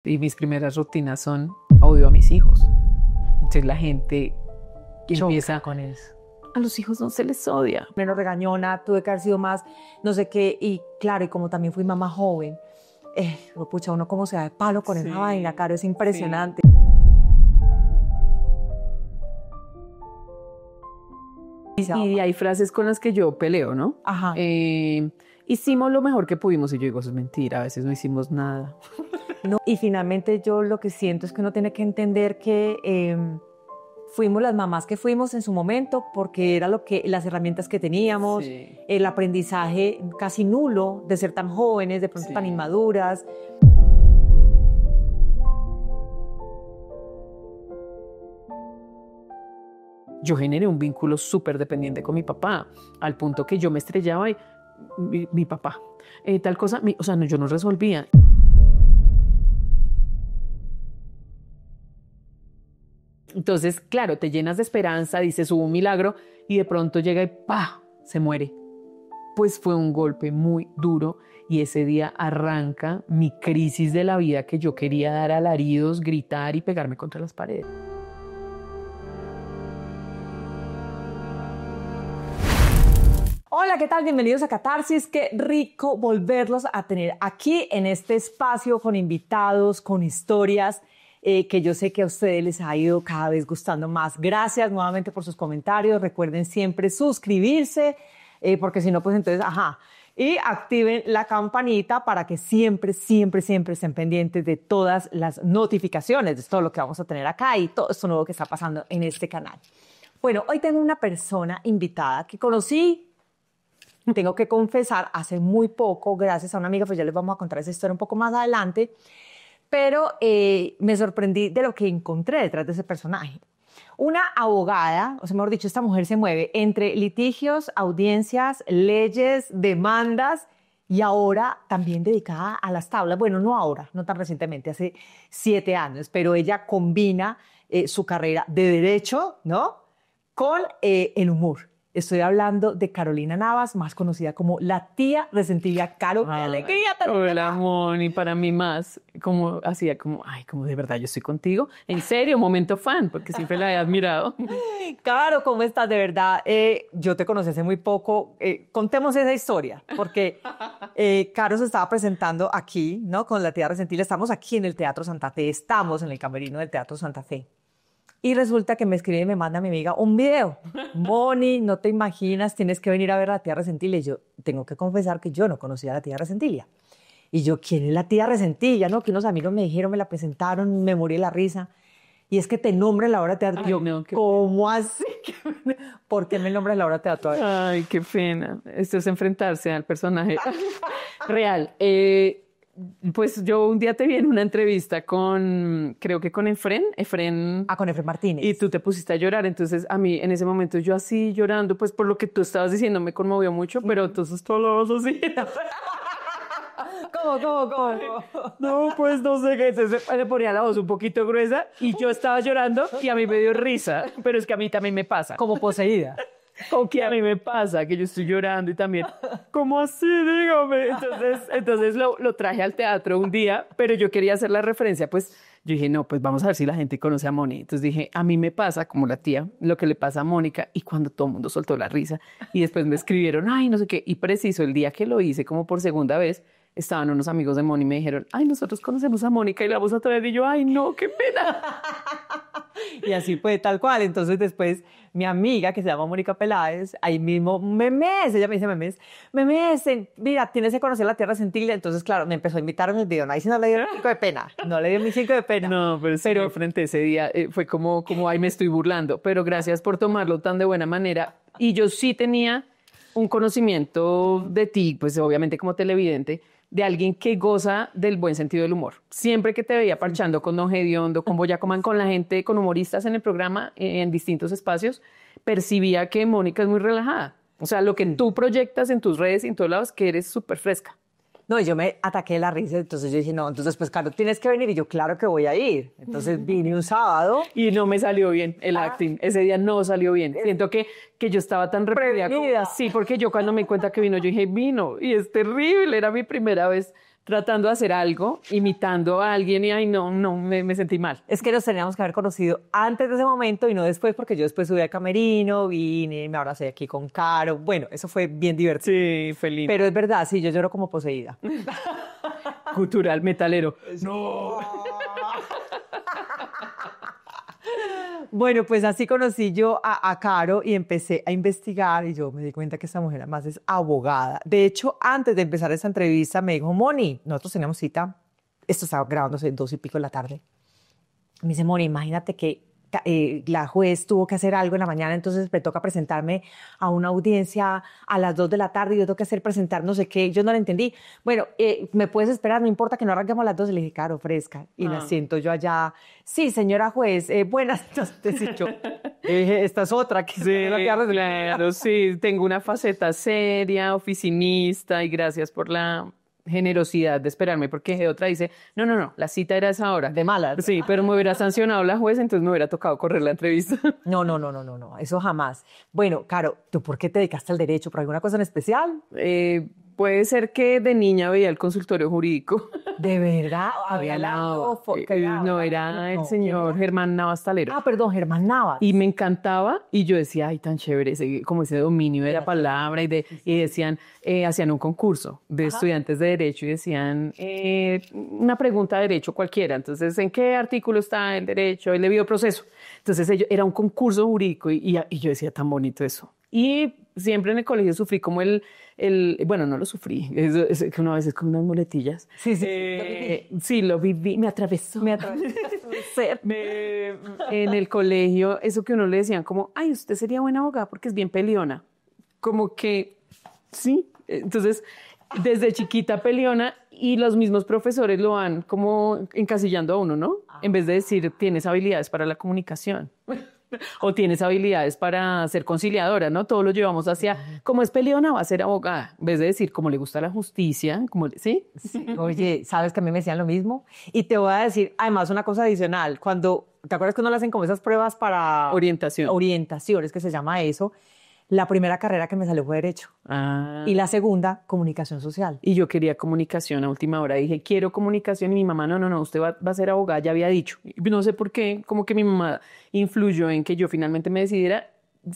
Y mis primeras rutinas son odio a mis hijos. Entonces la gente empieza con eso. A los hijos no se les odia. Menos regañona, tuve que haber sido más, no sé qué. Y claro, y como también fui mamá joven, pucha, uno como se da de palo con esa vaina, Caro, es impresionante. Y hay frases con las que yo peleo, ¿no? Ajá. Hicimos lo mejor que pudimos y yo digo, eso es mentira, a veces no hicimos nada. No, y finalmente yo lo que siento es que uno tiene que entender que fuimos las mamás que fuimos en su momento porque era las herramientas que teníamos, el aprendizaje casi nulo de ser tan jóvenes, de pronto tan inmaduras. Yo generé un vínculo súper dependiente con mi papá, al punto que yo me estrellaba y mi papá, tal cosa, o sea, no, yo no resolvía. Entonces, claro, te llenas de esperanza, dices, hubo un milagro, y de pronto llega y ¡pah!, se muere. Pues fue un golpe muy duro y ese día arranca mi crisis de la vida que yo quería dar alaridos, gritar y pegarme contra las paredes. Hola, ¿qué tal? Bienvenidos a Catarsis. Qué rico volverlos a tener aquí en este espacio con invitados, con historias que yo sé que a ustedes les ha ido cada vez gustando más. Gracias nuevamente por sus comentarios. Recuerden siempre suscribirse, porque si no, pues entonces, y activen la campanita para que siempre estén pendientes de todas las notificaciones, de todo lo que vamos a tener acá y todo esto nuevo que está pasando en este canal. Bueno, hoy tengo una persona invitada que conocí, tengo que confesar, hace muy poco, gracias a una amiga, pues ya les vamos a contar esa historia un poco más adelante, pero me sorprendí de lo que encontré detrás de ese personaje. Una abogada, o sea, mejor dicho, esta mujer se mueve entre litigios, audiencias, leyes, demandas y ahora también dedicada a las tablas. Bueno, no ahora, no tan recientemente, hace 7 años, pero ella combina su carrera de derecho, ¿no?, con el humor. Estoy hablando de Carolina Navas, más conocida como la tía resentida. Caro, qué alegría. Hola, Moni, para mí más, como hacía como, ay, como de verdad yo estoy contigo. En serio, momento fan, porque siempre la he admirado. Caro, ¿cómo estás? De verdad, yo te conocí hace muy poco. Contemos esa historia, porque Caro se estaba presentando aquí, ¿no?, con la tía resentida. Estamos aquí en el Teatro Santa Fe, estamos en el camerino del Teatro Santa Fe. Y resulta que me escribe y me manda a mi amiga un video. Moni, no te imaginas, tienes que venir a ver a la tía Resentilia. Y yo tengo que confesar que yo no conocía a la tía Resentilia. Y yo, ¿quién es la tía Resentilia? ¿No? Que unos amigos me dijeron, me la presentaron, me morí de la risa. Y es que te nombran la obra de teatro. Ay, yo, no, ¿cómo así? ¿Por qué me nombras la obra de teatro? Ay, qué pena. Esto es enfrentarse al personaje real. Pues yo un día te vi en una entrevista con, creo que con Efren. Con Efren Martínez. Y tú te pusiste a llorar, entonces a mí en ese momento yo así llorando, pues por lo que tú estabas diciendo me conmovió mucho, pero entonces tú lo vas así. ¿Cómo? No, pues no sé qué. Entonces le ponía la voz un poquito gruesa y yo estaba llorando y a mí me dio risa, pero es que a mí también me pasa. Como poseída. Como que a mí me pasa, que yo estoy llorando y también, ¿cómo así? Dígame. Entonces lo traje al teatro un día, pero yo quería hacer la referencia, pues yo dije, no, pues vamos a ver si la gente conoce a Moni. Entonces dije, a mí me pasa, como la tía, lo que le pasa a Mónica, y cuando todo el mundo soltó la risa, y después me escribieron, ay, no sé qué, y preciso, el día que lo hice, como por segunda vez, estaban unos amigos de Moni y me dijeron, ay, nosotros conocemos a Mónica y la vamos a traer, y yo, ay, no, qué pena. Y así fue, tal cual. Entonces después mi amiga, que se llama Mónica Peláez, ahí mismo, Memes, ella me dice, Memes, mira, tienes que conocer la tierra Resentilia. Entonces, claro, me empezó a invitar en el video. Ahí sí no le dio 5 de pena, no le dio mis 5 de pena. No, pero frente a ese día fue como, ay, me estoy burlando. Pero gracias por tomarlo tan de buena manera. Y yo sí tenía un conocimiento de ti, pues obviamente como televidente, de alguien que goza del buen sentido del humor. Siempre que te veía parchando con Don Gediondo, con Boyacoman, con la gente, con humoristas en el programa, en distintos espacios, percibía que Mónica es muy relajada. O sea, lo que tú proyectas en tus redes y en todos lados, que eres súper fresca. No, y yo me ataqué de la risa, entonces yo dije, no, entonces pues claro, tienes que venir, y yo, claro que voy a ir. Entonces vine un sábado. Y no me salió bien el acting, ese día no salió bien. Siento que yo estaba tan reprimida. Sí, porque yo cuando me di cuenta que vino, yo dije, vino, y es terrible, era mi primera vez tratando de hacer algo, imitando a alguien y, ay, no, me sentí mal. Es que nos teníamos que haber conocido antes de ese momento y no después, porque yo después subí al camerino, vine, me abracé aquí con Caro. Bueno, eso fue bien divertido. Sí, feliz. Pero es verdad, sí, yo lloro como poseída. Cultural, metalero. No. Bueno, pues así conocí yo a Caro y empecé a investigar y yo me di cuenta que esta mujer además es abogada. De hecho, antes de empezar esta entrevista me dijo, Moni, nosotros teníamos cita, esto estaba grabándose 2:00 de la tarde. Me dice, Moni, imagínate que la juez tuvo que hacer algo en la mañana, entonces me toca presentarme a una audiencia a las 2:00 de la tarde y yo tengo que presentar no sé qué, yo no la entendí. Bueno, ¿me puedes esperar? No importa que no arranquemos a las 2:00. Le dije, Caro, fresca. Y la siento yo allá. Sí, señora juez, buenas. Entonces yo dije, esta es otra. Que Sí, claro, sí, tengo una faceta seria, oficinista, y gracias por la generosidad de esperarme, porque otra dice, no, la cita era a esa hora. De malas. Sí, pero me hubiera sancionado la juez, entonces me hubiera tocado correr la entrevista. No, eso jamás. Bueno, Caro, ¿tú por qué te dedicaste al derecho? ¿Por alguna cosa en especial? Puede ser que de niña veía el consultorio jurídico. ¿De verdad? Había no, era el señor Germán Navas Talero. Ah, perdón, Germán Navas. Y me encantaba, y yo decía, ay, tan chévere, como ese dominio de la palabra, y decían, hacían un concurso de estudiantes de Derecho, y decían, una pregunta de Derecho cualquiera, entonces, ¿en qué artículo está el Derecho, el debido proceso? Entonces, era un concurso jurídico, y yo decía, tan bonito eso. Y siempre en el colegio sufrí como bueno, no lo sufrí, es que una vez es con unas muletillas. Sí. Sí, lo viví, me atravesó. En el colegio, eso que uno le decían como, ay, usted sería buena abogada porque es bien peleona. Como que, sí. Entonces, desde chiquita peleona, y los mismos profesores lo van como encasillando a uno, ¿no? En vez de decir, tienes habilidades para la comunicación. O tienes habilidades para ser conciliadora, ¿no? Todos lo llevamos hacia, como es peleona, va a ser abogada. En vez de decir, como le gusta la justicia, ¿sí? Sí. Oye, ¿sabes que a mí me decían lo mismo? Y te voy a decir, además, una cosa adicional. Cuando, ¿te acuerdas que uno le hacen como esas pruebas para... Orientaciones, que se llama eso. La primera carrera que me salió fue Derecho. Y la segunda, Comunicación Social. Y yo quería comunicación a última hora. Dije, quiero comunicación. Y mi mamá, no, usted va a ser abogada, ya había dicho. Y no sé por qué, como que mi mamá influyó en que yo finalmente me decidiera.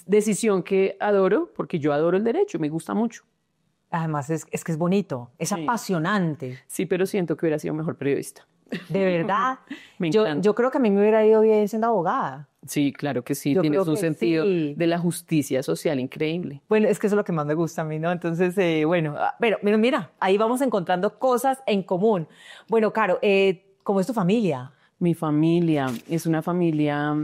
Decisión que adoro, porque yo adoro el derecho, me gusta mucho. Además, es que es bonito, es apasionante. Sí, pero siento que hubiera sido mejor periodista. ¿De verdad? Me encanta. Yo creo que a mí me hubiera ido bien siendo abogada. Sí, claro que sí. Tienes un sentido de la justicia social increíble. Bueno, es que eso es lo que más me gusta a mí, ¿no? Entonces, bueno, pero mira, ahí vamos encontrando cosas en común. Bueno, Caro, ¿cómo es tu familia? Mi familia es una familia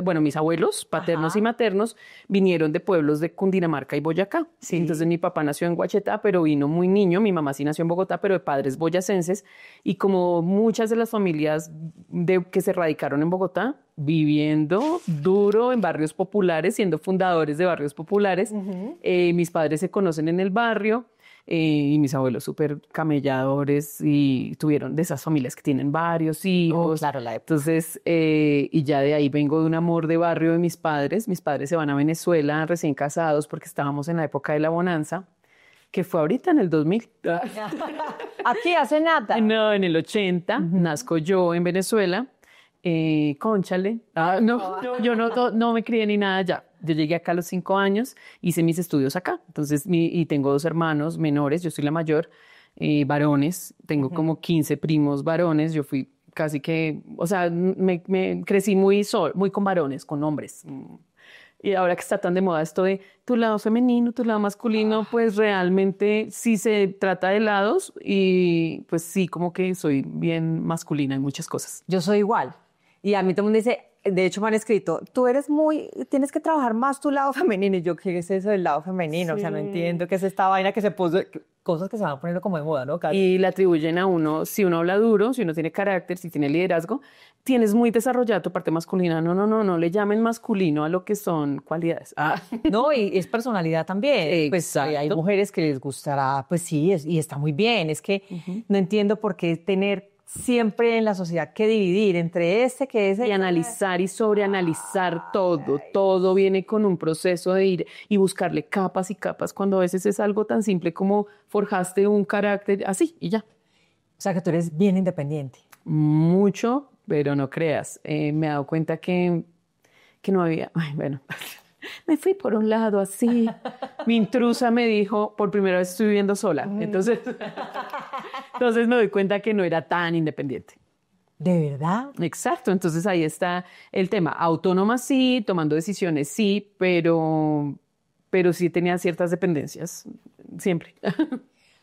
bueno, mis abuelos, paternos y maternos, vinieron de pueblos de Cundinamarca y Boyacá. Sí. Entonces mi papá nació en Guachetá, pero vino muy niño. Mi mamá sí nació en Bogotá, pero de padres boyacenses. Y como muchas de las familias que se radicaron en Bogotá, viviendo duro en barrios populares, siendo fundadores de barrios populares. Mis padres se conocen en el barrio. Y mis abuelos súper camelladores y tuvieron de esas familias que tienen varios hijos. Claro, entonces, y ya de ahí vengo de un amor de barrio de mis padres. Mis padres se van a Venezuela recién casados porque estábamos en la época de la bonanza, que fue ahorita en el 2000. ¿Aquí hace nada? No, en el 80 nazco yo en Venezuela. Cónchale. Yo no me crié ni nada allá. Yo llegué acá a los 5 años, hice mis estudios acá. Entonces, y tengo 2 hermanos menores, yo soy la mayor, varones. Tengo como 15 primos varones. Yo fui casi que, o sea, me crecí muy con varones, con hombres. Y ahora que está tan de moda esto de tu lado femenino, tu lado masculino, pues realmente sí se trata de lados y pues sí, como que soy bien masculina en muchas cosas. Yo soy igual. Y a mí todo el mundo dice, de hecho me han escrito, tienes que trabajar más tu lado femenino. Y yo, ¿qué es eso del lado femenino? Sí. O sea, no entiendo qué es esta vaina que se puso, cosas que se van poniendo como de moda, ¿no? Y le atribuyen a uno, si uno habla duro, si uno tiene carácter, si tiene liderazgo, tienes muy desarrollada tu parte masculina. No le llamen masculino a lo que son cualidades. No, y es personalidad también. Pues hay mujeres que les gustará, pues sí, y está muy bien. Es que no entiendo por qué tener siempre en la sociedad que dividir entre que ese. Y analizar y sobreanalizar todo viene con un proceso de ir y buscarle capas y capas, cuando a veces es algo tan simple como forjaste un carácter así y ya. O sea, que tú eres bien independiente. Mucho, pero no creas. Me he dado cuenta que no había, ay, bueno, me fui por un lado así. Mi intrusa me dijo, por primera vez estoy viviendo sola. Entonces me doy cuenta que no era tan independiente. ¿De verdad? Exacto, entonces ahí está el tema. Autónoma sí, tomando decisiones sí, pero sí tenía ciertas dependencias, siempre.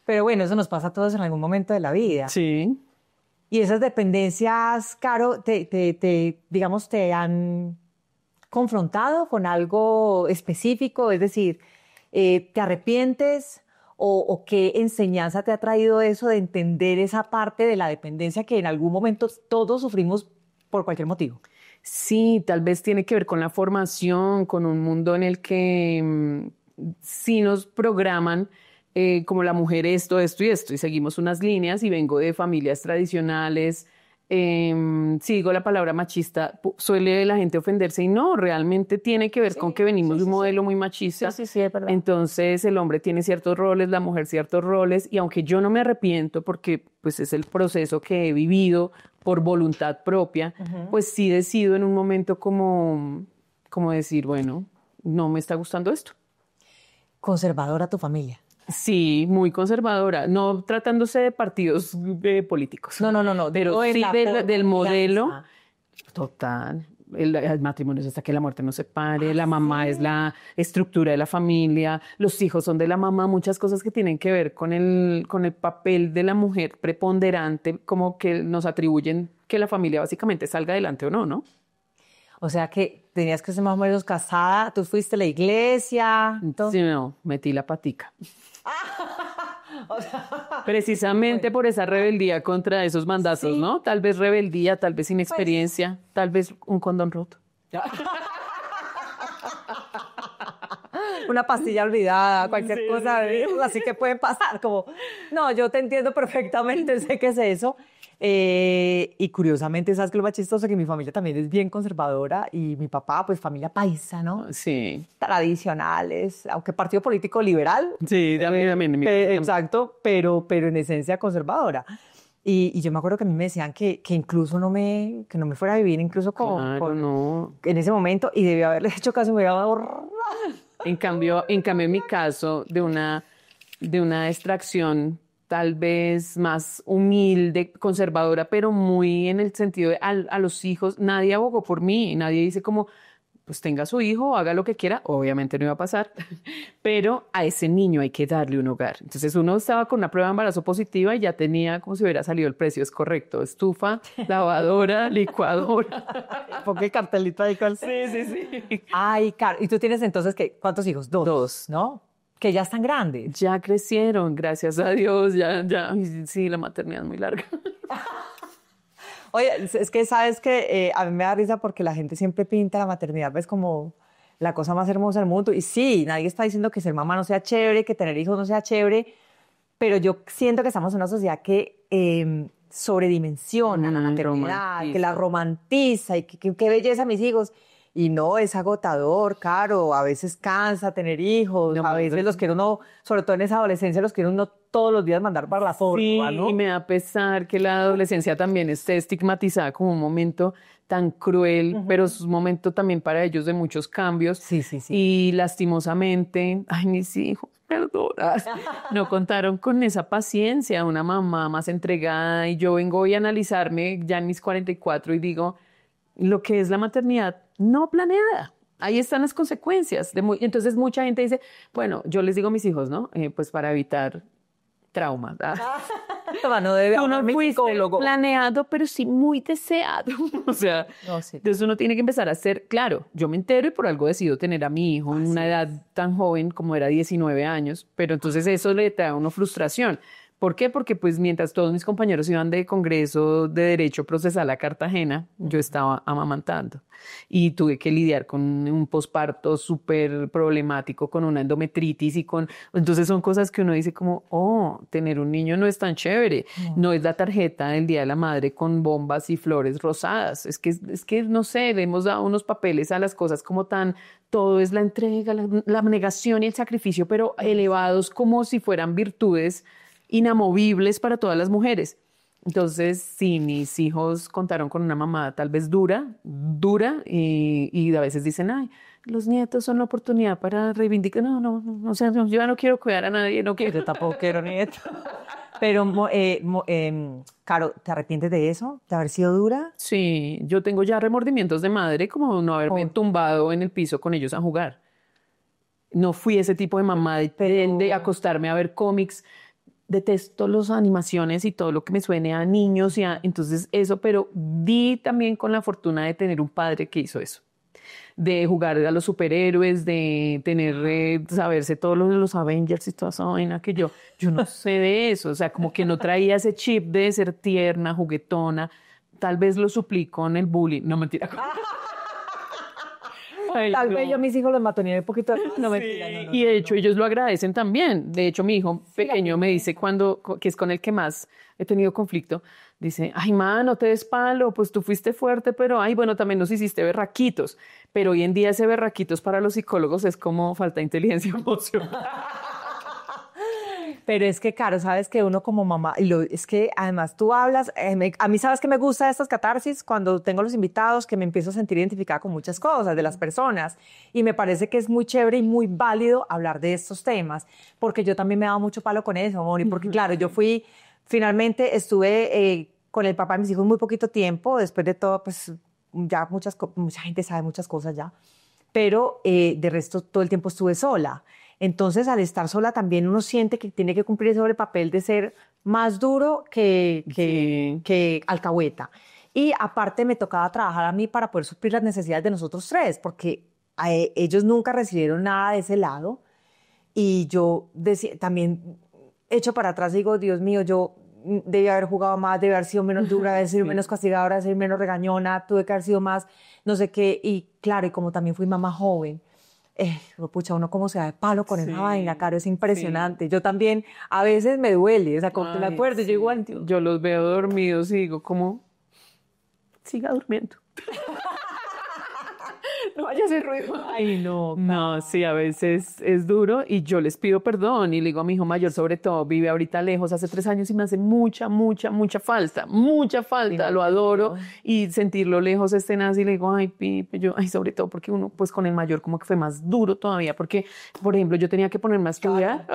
Pero bueno, eso nos pasa a todos en algún momento de la vida. Sí. Y esas dependencias, Caro, digamos, te han confrontado con algo específico, es decir, ¿te arrepientes o qué enseñanza te ha traído eso de entender esa parte de la dependencia que en algún momento todos sufrimos por cualquier motivo? Sí, tal vez tiene que ver con la formación, con un mundo en el que sí nos programan como la mujer esto y seguimos unas líneas y vengo de familias tradicionales. Si digo la palabra machista, suele la gente ofenderse y no, realmente tiene que ver con que venimos de un modelo muy machista. Sí, es verdad. Entonces el hombre tiene ciertos roles, la mujer ciertos roles y aunque yo no me arrepiento porque pues es el proceso que he vivido por voluntad propia, pues sí decido en un momento como decir, bueno, no me está gustando esto. Conservadora tu familia. Sí, muy conservadora, no tratándose de partidos políticos. No. Pero sí del modelo. Ah. Total. El matrimonio es hasta que la muerte nos separe, la mamá es la estructura de la familia, los hijos son de la mamá, muchas cosas que tienen que ver con el papel de la mujer preponderante, como que nos atribuyen que la familia básicamente salga adelante o no, ¿no? O sea que tenías que ser más o menos casada, tú fuiste a la iglesia. Sí, no, metí la patica. Precisamente por esa rebeldía contra esos mandazos, ¿sí? ¿No? Tal vez rebeldía, tal vez inexperiencia, tal vez un condón roto. Una pastilla olvidada, cualquier cosa, así que puede pasar. No, yo te entiendo perfectamente, sé qué es eso. Y curiosamente, ¿sabes qué es lo más chistoso? Que mi familia también es bien conservadora y mi papá, pues familia paisa, ¿no? Sí. Tradicionales, aunque partido político liberal. Sí, también. Exacto, pero en esencia conservadora. Y yo me acuerdo que a mí me decían que incluso que no me fuera a vivir incluso no. en ese momento, y debía haberle hecho caso, me hubiera ahorrado. En cambio, en mi caso, de una extracción tal vez más humilde, conservadora, pero muy en el sentido de a los hijos, nadie abogó por mí, nadie dice como, pues tenga su hijo, haga lo que quiera, obviamente no iba a pasar, pero a ese niño hay que darle un hogar. Entonces uno estaba con una prueba de embarazo positiva y ya tenía como si hubiera salido el precio, es correcto, estufa, lavadora, licuadora. Ponga el cartelito ahí con... Sí. Ay, Caro, ¿y tú tienes entonces cuántos hijos? Dos, ¿no? Que ya están grandes. Ya crecieron, gracias a Dios, ya, sí, la maternidad es muy larga. Oye, es que sabes que a mí me da risa porque la gente siempre pinta la maternidad, ves, como la cosa más hermosa del mundo. Y sí, nadie está diciendo que ser mamá no sea chévere, que tener hijos no sea chévere, pero yo siento que estamos en una sociedad que sobredimensiona la maternidad, que la romantiza y qué belleza mis hijos. Y no, es agotador, Caro, a veces cansa tener hijos, a veces los quiere uno, sobre todo en esa adolescencia, los quiere uno todos los días mandar para la forma, sí, ¿no? Y me da pesar que la adolescencia también esté estigmatizada como un momento tan cruel, pero es un momento también para ellos de muchos cambios. Sí. Y lastimosamente, ay, mis hijos, perdona, no contaron con esa paciencia, una mamá más entregada, y yo vengo hoy a analizarme ya en mis 44 y digo, lo que es la maternidad no planeada. Ahí están las consecuencias. Entonces mucha gente dice, bueno, yo les digo a mis hijos, ¿no? Pues para evitar traumas. No debe uno fuiste planeado, pero sí muy deseado. O sea, no, sí. Entonces uno tiene que empezar a ser, claro, yo me entero y por algo decido tener a mi hijo en una edad tan joven como era 19 años, pero entonces eso le trae a uno frustración. ¿Por qué? Porque pues mientras todos mis compañeros iban de Congreso de Derecho Procesal a Cartagena, yo estaba amamantando y tuve que lidiar con un posparto súper problemático, con una endometritis entonces son cosas que uno dice como, oh, tener un niño no es tan chévere, no es la tarjeta del Día de la Madre con bombas y flores rosadas, es que no sé, le hemos dado unos papeles a las cosas como tan, todo es la entrega, la abnegación y el sacrificio, pero elevados como si fueran virtudes inamovibles para todas las mujeres. Entonces, sí, mis hijos contaron con una mamá tal vez dura, y a veces dicen, ay, los nietos son la oportunidad para reivindicar. No, o sea, yo ya no quiero cuidar a nadie, no quiero. Yo tampoco quiero nieto. Pero, Caro, ¿te arrepientes de eso? ¿De haber sido dura? Sí, yo tengo ya remordimientos de madre como no haberme tumbado en el piso con ellos a jugar. No fui ese tipo de mamá de acostarme a ver cómics. Detesto las animaciones y todo lo que me suene a niños entonces eso, pero di también con la fortuna de tener un padre que hizo eso, de jugar a los superhéroes, de tener, saberse todos los Avengers y toda esa vaina que yo no sé de eso, o sea, como que no traía ese chip de ser tierna, juguetona, tal vez lo suplí con el bullying, no mentira. Ay, Tal no. vez yo a mis hijos los matoneé un poquito. No, mentira. No, Y de hecho ellos lo agradecen también. De hecho mi hijo pequeño me dice que es con el que más he tenido conflicto, dice, ay, ma, no te des palo, pues tú fuiste fuerte, pero ay, bueno, también nos hiciste berraquitos. Pero hoy en día ese berraquitos para los psicólogos es como falta de inteligencia emocional. Pero es que, Caro, sabes que uno como mamá, es que además tú hablas, a mí sabes que me gusta estas catarsis cuando tengo los invitados, que me empiezo a sentir identificada con muchas cosas de las personas y me parece que es muy chévere y muy válido hablar de estos temas, porque yo también me he dado mucho palo con eso, Moni, porque claro, finalmente estuve con el papá de mis hijos muy poquito tiempo, después de todo, pues ya mucha gente sabe muchas cosas ya, pero de resto todo el tiempo estuve sola. Entonces, al estar sola también uno siente que tiene que cumplir sobre el papel de ser más duro que alcahueta. Y aparte me tocaba trabajar a mí para poder suplir las necesidades de nosotros tres, porque ellos nunca recibieron nada de ese lado. Y yo también echo para atrás y digo, Dios mío, yo debí haber jugado más, debí haber sido menos dura, debí haber sido menos castigadora, debí haber sido menos regañona, tuve que haber sido más no sé qué. Y claro, y como también fui mamá joven, pucha, uno cómo se da de palo con esa vaina, Caro, es impresionante. Sí. Yo también, a veces me duele, o sea, como te la acuerdo, yo igual. Yo los veo dormidos y digo, como, siga durmiendo. No vaya a hacer ruido. Ay, no. No, sí, a veces es duro y yo les pido perdón y le digo a mi hijo mayor, sobre todo, vive ahorita lejos, hace 3 años y me hace mucha falta, sí, lo adoro y sentirlo lejos es tenaz y le digo, ay, Pipe, sobre todo porque uno, pues con el mayor como que fue más duro todavía, porque, por ejemplo, yo tenía que ponerme a estudiar.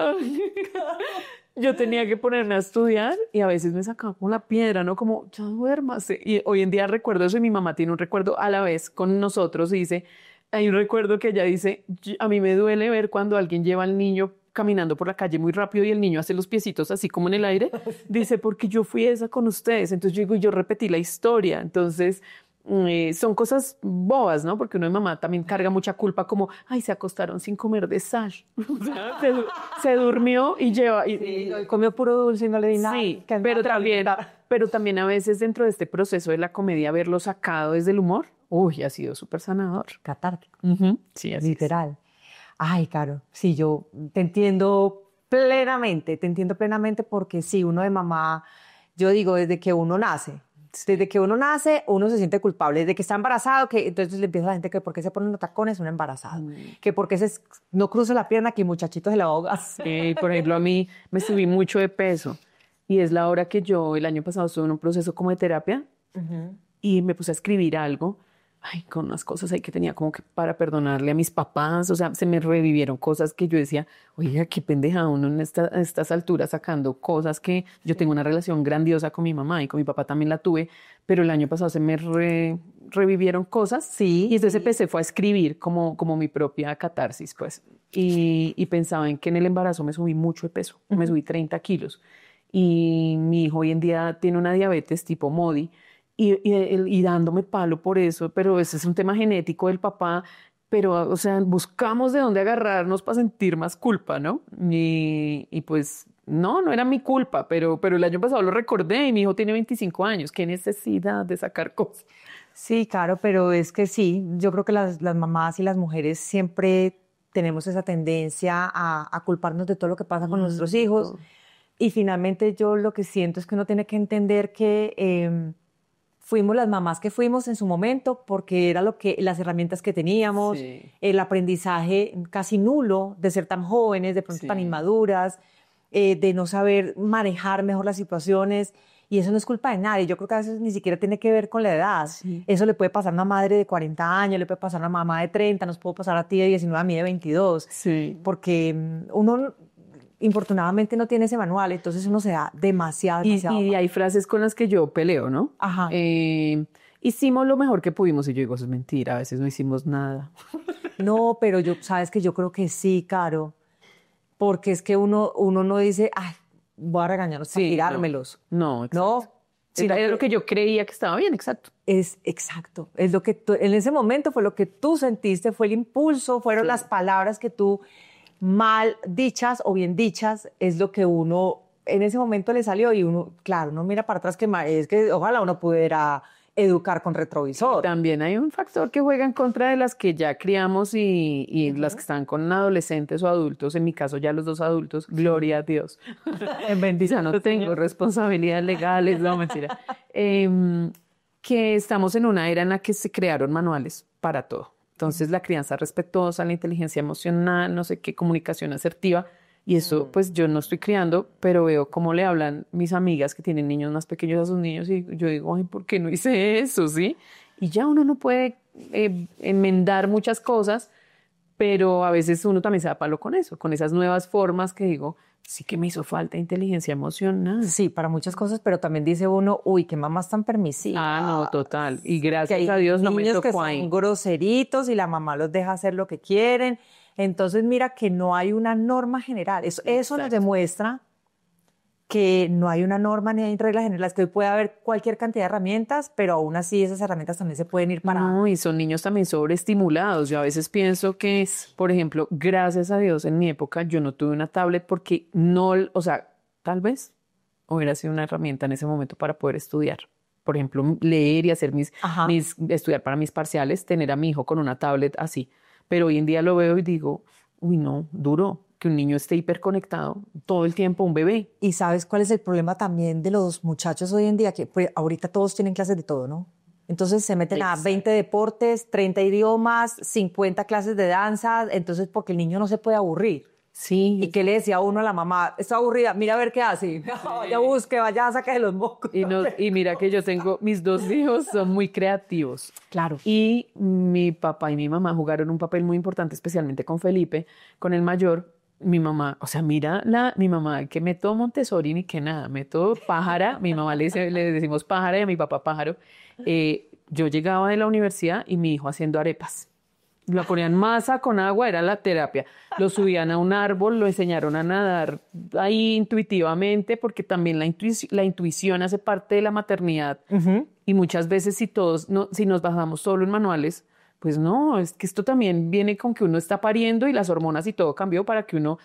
Yo tenía que ponerme a estudiar y a veces me sacaba como la piedra, ¿no? Como, ya duérmase. Y hoy en día recuerdo eso y mi mamá tiene un recuerdo a la vez con nosotros y dice, hay un recuerdo que ella dice, a mí me duele ver cuando alguien lleva al niño caminando por la calle muy rápido y el niño hace los piecitos así como en el aire. Dice, porque yo fui esa con ustedes. Entonces yo digo, yo repetí la historia. Entonces son cosas bobas, ¿no? Porque uno de mamá también carga mucha culpa como, ay, se acostaron sin comer de sal. O sea, se durmió y lleva... Sí, comió puro dulce y no le di nada. Sí, pero también a veces dentro de este proceso de la comedia verlo sacado desde el humor, ha sido súper sanador. Catártico. Sí, así literal. Es. Ay, Caro, sí, yo te entiendo plenamente porque sí, uno de mamá, yo digo, desde que uno nace, uno se siente culpable. Desde que está embarazado, entonces le empieza a la gente que por qué se ponen los tacones un embarazado. Que por qué no cruza la pierna, que muchachito se la ahoga. Sí, por ejemplo, a mí me subí mucho de peso. Y es la hora que yo, el año pasado, estuve en un proceso como de terapia y me puse a escribir algo. Ay, con unas cosas ahí que tenía como que para perdonarle a mis papás, o sea, se me revivieron cosas que yo decía, oye, qué pendeja uno en estas alturas sacando cosas que yo tengo una relación grandiosa con mi mamá y con mi papá también la tuve, pero el año pasado se me revivieron cosas. Sí. Y entonces empecé fue a escribir como mi propia catarsis, pues, y pensaba en que en el embarazo me subí mucho de peso, me subí 30 kilos y mi hijo hoy en día tiene una diabetes tipo MODY, y dándome palo por eso, pero ese es un tema genético del papá, pero, o sea, buscamos de dónde agarrarnos para sentir más culpa, ¿no? Y pues no, no era mi culpa, pero el año pasado lo recordé y mi hijo tiene 25 años. Qué necesidad de sacar cosas. Sí, claro, pero es que sí, yo creo que las mamás y las mujeres siempre tenemos esa tendencia a culparnos de todo lo que pasa con nuestros hijos. Y finalmente yo lo que siento es que uno tiene que entender que fuimos las mamás que fuimos en su momento porque era las herramientas que teníamos, Sí. el aprendizaje casi nulo de ser tan jóvenes, de pronto Sí. tan inmaduras, de no saber manejar mejor las situaciones. Y eso no es culpa de nadie. Yo creo que a veces ni siquiera tiene que ver con la edad. Sí. Eso le puede pasar a una madre de 40 años, le puede pasar a una mamá de 30, nos puede pasar a ti de 19, a mí de 22. Sí. Porque uno, infortunadamente, no tiene ese manual, entonces uno se da demasiado. Y hay frases con las que yo peleo, ¿no? Ajá. Hicimos lo mejor que pudimos y yo digo, eso es mentira, a veces no hicimos nada. No, pero sabes que yo creo que sí, Caro. Porque es que uno no dice, ay, voy a regañarlos para tirármelos. No, exacto. No, Era lo que yo creía que estaba bien, exacto. Es exacto. Es lo que en ese momento fue lo que tú sentiste, fue el impulso, fueron las palabras que tú mal dichas o bien dichas, es lo que uno en ese momento le salió y uno, claro, uno mira para atrás es que ojalá uno pudiera educar con retrovisor. También hay un factor que juega en contra de las que ya criamos y las que están con adolescentes o adultos, en mi caso ya los dos adultos, gloria a Dios. Ya no tengo responsabilidades legales, no, mentira. Que estamos en una era en la que se crearon manuales para todo. Entonces la crianza respetuosa, la inteligencia emocional, no sé qué, comunicación asertiva. Y eso, pues yo no estoy criando, pero veo cómo le hablan mis amigas que tienen niños más pequeños a sus niños y yo digo, ay, ¿por qué no hice eso? ¿Sí? Y ya uno no puede enmendar muchas cosas, pero a veces uno también se da palo con eso, con esas nuevas formas que digo, sí que me hizo falta inteligencia emocional. Sí, para muchas cosas, pero también dice uno, uy, qué mamás tan permisivas. Ah, no, total. Y Que gracias hay a Dios no me niños que tocó son ahí. groseritos y la mamá los deja hacer lo que quieren. Entonces, mira que no hay una norma general. Eso nos Exacto. demuestra que no hay una norma ni hay reglas generales, que hoy puede haber cualquier cantidad de herramientas, pero aún así esas herramientas también se pueden ir para... No, y son niños también sobreestimulados. Yo a veces pienso que, por ejemplo, gracias a Dios en mi época yo no tuve una tablet porque no, o sea, tal vez hubiera sido una herramienta en ese momento para poder estudiar. Por ejemplo, leer y hacer estudiar para mis parciales, tener a mi hijo con una tablet así. Pero hoy en día lo veo y digo, uy, no, duro que un niño esté hiperconectado todo el tiempo, un bebé. ¿Y sabes cuál es el problema también de los muchachos hoy en día? Que pues, ahorita todos tienen clases de todo, ¿no? Entonces se meten a 20 deportes, 30 idiomas, 50 clases de danza, entonces porque el niño no se puede aburrir. Sí. ¿Y qué le decía uno a la mamá? Está aburrida, mira a ver qué hace. Vaya, busque, vaya, saque de los mocos. Y mira que yo tengo, mis dos hijos son muy creativos. Claro. Y mi papá y mi mamá jugaron un papel muy importante, especialmente con Felipe, con el mayor. Mi mamá, o sea, mira mi mamá que meto Montessori ni que nada, meto pájara, mi mamá le decimos pájara y a mi papá pájaro. Yo llegaba de la universidad y mi hijo haciendo arepas. Lo ponían masa con agua, era la terapia. Lo subían a un árbol, lo enseñaron a nadar ahí intuitivamente, porque también la intuición hace parte de la maternidad. Y muchas veces si nos basamos solo en manuales, pues no, es que esto también viene con que uno está pariendo y las hormonas y todo cambió para que uno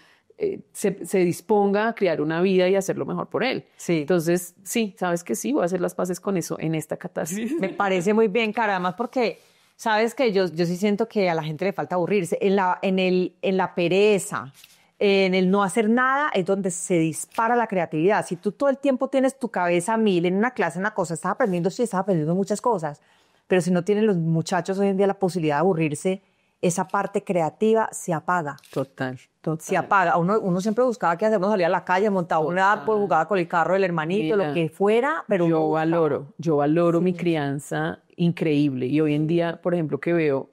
se disponga a crear una vida y hacer lo mejor por él. Sí. Entonces, sí, sabes que sí, voy a hacer las paces con eso en esta catarsis. Me parece muy bien, cara, además porque sabes que yo sí siento que a la gente le falta aburrirse. En la pereza, en el no hacer nada es donde se dispara la creatividad. Si tú todo el tiempo tienes tu cabeza a mil en una clase, en una cosa, estás aprendiendo muchas cosas, pero si no tienen los muchachos hoy en día la posibilidad de aburrirse, esa parte creativa se apaga. Total. Se apaga. Uno siempre buscaba qué hacer, uno salía a la calle, montaba un árbol, jugaba con el carro del hermanito, Mira, lo que fuera, pero yo valoro mi crianza increíble. Y hoy en día, por ejemplo, que veo,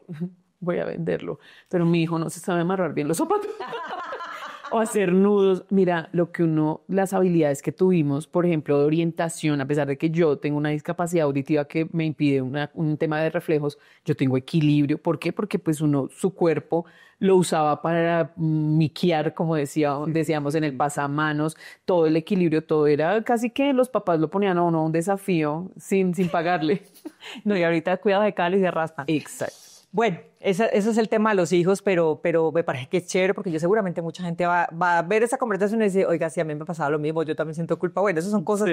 voy a venderlo, pero mi hijo no se sabe amarrar bien los zapatos. O hacer nudos. Mira, las habilidades que tuvimos, por ejemplo, de orientación, a pesar de que yo tengo una discapacidad auditiva que me impide un tema de reflejos, yo tengo equilibrio. ¿Por qué? Porque pues su cuerpo lo usaba para miquear, como decíamos en el pasamanos, todo el equilibrio, todo era casi que los papás lo ponían a uno un desafío sin pagarle. No, y ahorita cuidado de cables y de raspan. Exacto. Bueno, eso es el tema de los hijos, pero me parece que es chévere porque yo seguramente mucha gente va a ver esa conversación y dice, oiga, si a mí me pasaba lo mismo, yo también siento culpa. Bueno, esas son cosas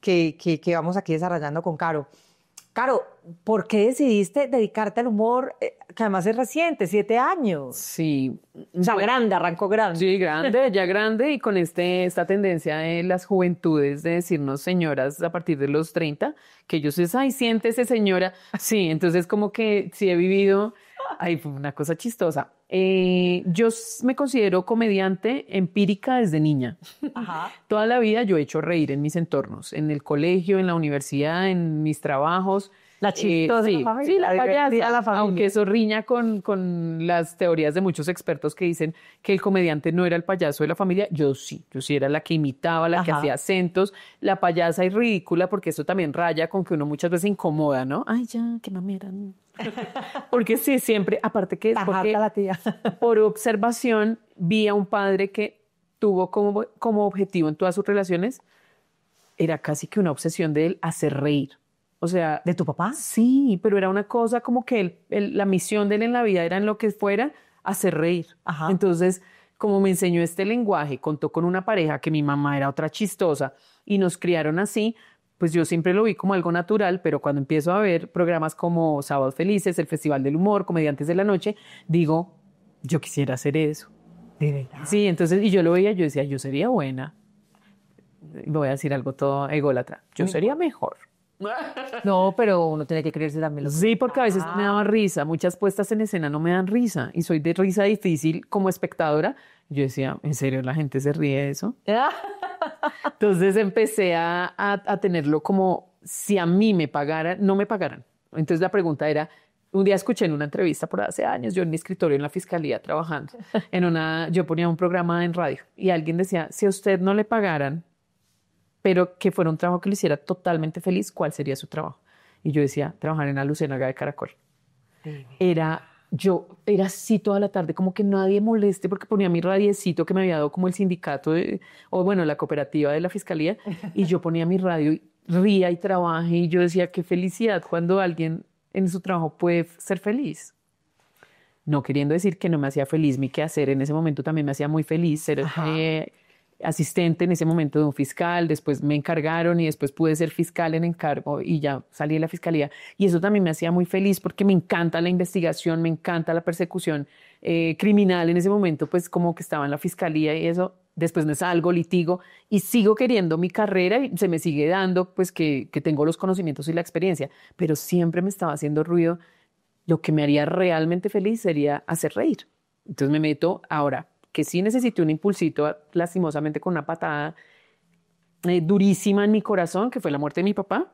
que vamos aquí desarrollando con Caro. Caro, ¿por qué decidiste dedicarte al humor? Que además es reciente, 7 años. Sí. O sea, grande, arrancó grande. Sí, grande, ya grande y con esta tendencia de las juventudes de decirnos señoras a partir de los 30, que ellos es, ay, siéntese señora. Sí, entonces como que sí he vivido, ay, fue una cosa chistosa. Me considero comediante empírica desde niña. Ajá. Toda la vida yo he hecho reír en mis entornos, en el colegio, en la universidad, en mis trabajos. La chistosa Sí, de la familia, sí, la divertida payasa, de la familia. aunque eso riña con las teorías de muchos expertos que dicen que el comediante no era el payaso de la familia, yo sí era la que imitaba, la que Ajá. hacía acentos, la payasa y ridícula, porque eso también raya con que uno muchas veces incomoda, ¿no? Ay, ya, qué mamera. ¿No? Porque sí, siempre, aparte que es Está porque harta la tía. por observación vi a un padre que tuvo como objetivo en todas sus relaciones, era casi que una obsesión de él hacer reír. O sea, ¿De tu papá? sí, pero era una cosa como que la misión de él en la vida era en lo que fuera hacer reír. Ajá. Entonces, como me enseñó este lenguaje, contó con una pareja que mi mamá era otra chistosa y nos criaron así, pues yo siempre lo vi como algo natural, pero cuando empiezo a ver programas como Sábados Felices, el Festival del Humor, Comediantes de la Noche, digo, yo quisiera hacer eso. De verdad. Sí, entonces, y yo lo veía, yo decía, yo sería buena. Voy a decir algo todo ególatra. Yo sería mejor. No, pero uno tiene que creerse también los... Sí, porque a veces me daba risa. Muchas puestas en escena no me dan risa. Y soy de risa difícil como espectadora. Yo decía, ¿en serio la gente se ríe de eso? Entonces empecé a tenerlo como si a mí me pagaran, no me pagaran. Entonces la pregunta era, un día escuché en una entrevista por hace años, yo en mi escritorio en la fiscalía trabajando, yo ponía un programa en radio y alguien decía, si a usted no le pagaran, pero que fuera un trabajo que lo hiciera totalmente feliz, ¿cuál sería su trabajo? Y yo decía, trabajar en la Luciérnaga de Caracol. Era así toda la tarde, como que nadie moleste, porque ponía mi radiecito que me había dado como el sindicato, o bueno, la cooperativa de la fiscalía, y yo ponía mi radio y ría y trabaje, y yo decía, qué felicidad cuando alguien en su trabajo puede ser feliz. No queriendo decir que no me hacía feliz mi quehacer, en ese momento también me hacía muy feliz ser asistente en ese momento de un fiscal, después me encargaron y después pude ser fiscal en encargo y ya salí de la fiscalía. Y eso también me hacía muy feliz porque me encanta la investigación, me encanta la persecución criminal. En ese momento, pues como que estaba en la fiscalía y eso, después me salgo, litigo y sigo queriendo mi carrera y se me sigue dando pues que tengo los conocimientos y la experiencia, pero siempre me estaba haciendo ruido. Lo que me haría realmente feliz sería hacer reír. Entonces me meto ahora, que sí necesité un impulsito, lastimosamente con una patada durísima en mi corazón, que fue la muerte de mi papá.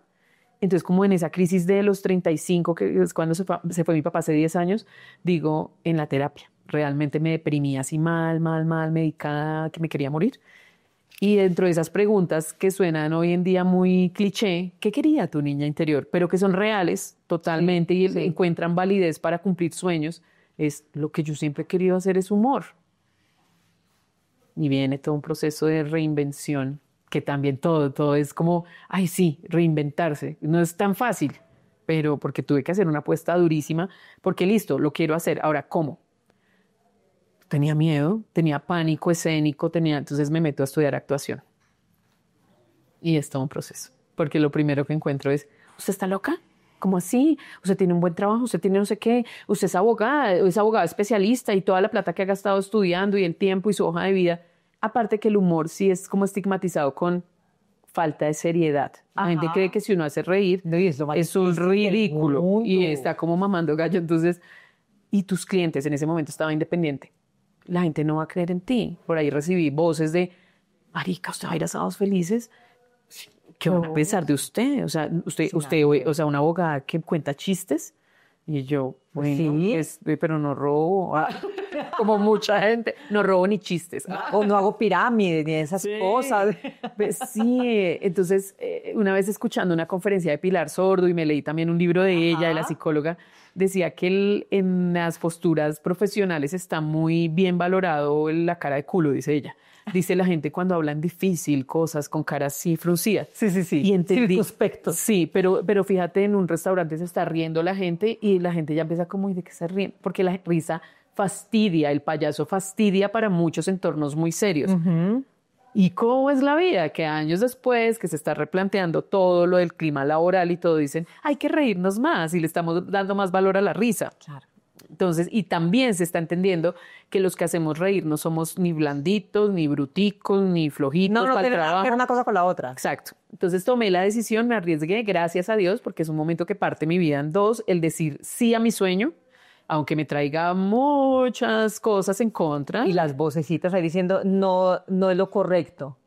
Entonces, como en esa crisis de los 35, que es cuando se fue mi papá hace 10 años, digo, en la terapia. Realmente me deprimía así mal, medicada, que me quería morir. Y dentro de esas preguntas que suenan hoy en día muy cliché, ¿qué quería tu niña interior? Pero que son reales totalmente y encuentran validez para cumplir sueños, es lo que yo siempre he querido hacer es humor. Y viene todo un proceso de reinvención, que también todo es como, ay sí, reinventarse. No es tan fácil, pero porque tuve que hacer una apuesta durísima, porque listo, lo quiero hacer. Ahora, ¿cómo? Tenía miedo, tenía pánico escénico, entonces me meto a estudiar actuación. Y es todo un proceso, porque lo primero que encuentro es, ¿usted está loca? ¿Cómo así? Usted tiene un buen trabajo, usted tiene no sé qué, usted es abogada especialista y toda la plata que ha gastado estudiando y el tiempo y su hoja de vida. Aparte que el humor sí es como estigmatizado con falta de seriedad. La gente cree que si uno hace reír es un ridículo y está como mamando gallo. Entonces, y tus clientes en ese momento estaban independiente. La gente no va a creer en ti. Por ahí recibí voces de, marica, ¿usted va a ir a Sábados Felices? ¿Qué van a pensar de usted? O sea, o sea, una abogada que cuenta chistes. Y yo, bueno, pero no robo. Como mucha gente, no robo ni chistes. O no hago pirámides ni esas cosas. Pues sí, entonces una vez escuchando una conferencia de Pilar Sordo y me leí también un libro de ella, de la psicóloga, decía que en las posturas profesionales está muy bien valorado la cara de culo, dice ella. Dice la gente cuando hablan difícil, cosas con caras así fruncidas. Sí. Y entendí, circunspectos. sí, pero fíjate, en un restaurante se está riendo la gente y la gente ya empieza como, ¿y de qué se ríen? Porque la risa fastidia, el payaso fastidia para muchos entornos muy serios. ¿Y cómo es la vida? Que años después, que se está replanteando todo lo del clima laboral y todo, dicen, hay que reírnos más y le estamos dando más valor a la risa. Claro. Entonces, y también se está entendiendo que los que hacemos reír no somos ni blanditos, ni bruticos, ni flojitos No para el tiene nada que trabajo. ver una cosa con la otra. Exacto. Entonces tomé la decisión, me arriesgué, gracias a Dios, porque es un momento que parte mi vida en dos, el decir sí a mi sueño, aunque me traiga muchas cosas en contra. Y las vocecitas ahí diciendo, no, no es lo correcto.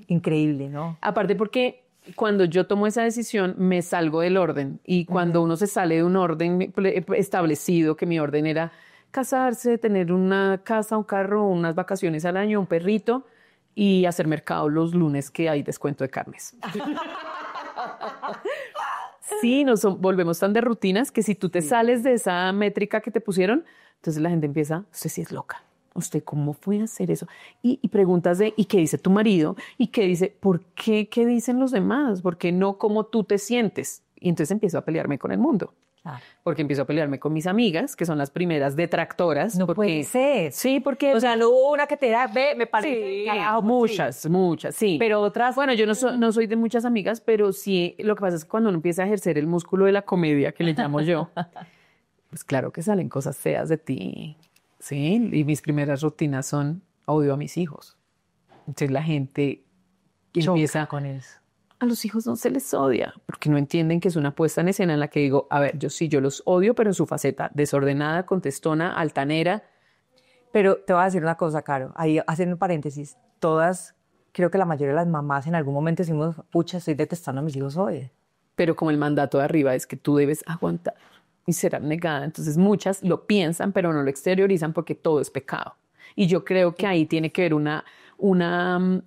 Increíble, ¿no? Aparte porque cuando yo tomo esa decisión me salgo del orden y cuando uno se sale de un orden establecido, que mi orden era casarse, tener una casa, un carro, unas vacaciones al año, un perrito y hacer mercado los lunes que hay descuento de carnes. Sí, volvemos tan de rutinas que si tú te sales de esa métrica que te pusieron, entonces la gente empieza, usted sí es loca. ¿Usted cómo fue a hacer eso? Y preguntas de, ¿y qué dice tu marido? ¿Y qué dice? ¿Por qué? ¿Qué dicen los demás? ¿Por qué no cómo tú te sientes? Y entonces empiezo a pelearme con el mundo. Claro. Porque empiezo a pelearme con mis amigas, que son las primeras detractoras. No porque, puede ser. Sí, porque... O sea, no hubo una que te diera, ve, me parece. Sí, carajo, muchas, sí. Pero otras... Bueno, yo no soy de muchas amigas, pero sí, lo que pasa es que cuando uno empieza a ejercer el músculo de la comedia, que le llamo yo, pues claro que salen cosas feas de ti. Sí, y mis primeras rutinas son odio a mis hijos. Entonces la gente empieza con eso. A los hijos no se les odia, porque no entienden que es una puesta en escena en la que digo, a ver, yo los odio, pero en su faceta desordenada, contestona, altanera. Pero te voy a decir una cosa, Caro, ahí haciendo un paréntesis, todas, creo que la mayoría de las mamás en algún momento decimos, pucha, estoy detestando a mis hijos hoy. Pero como el mandato de arriba es que tú debes aguantar y ser abnegada, entonces muchas lo piensan, pero no lo exteriorizan porque todo es pecado. Y yo creo que ahí tiene que haber una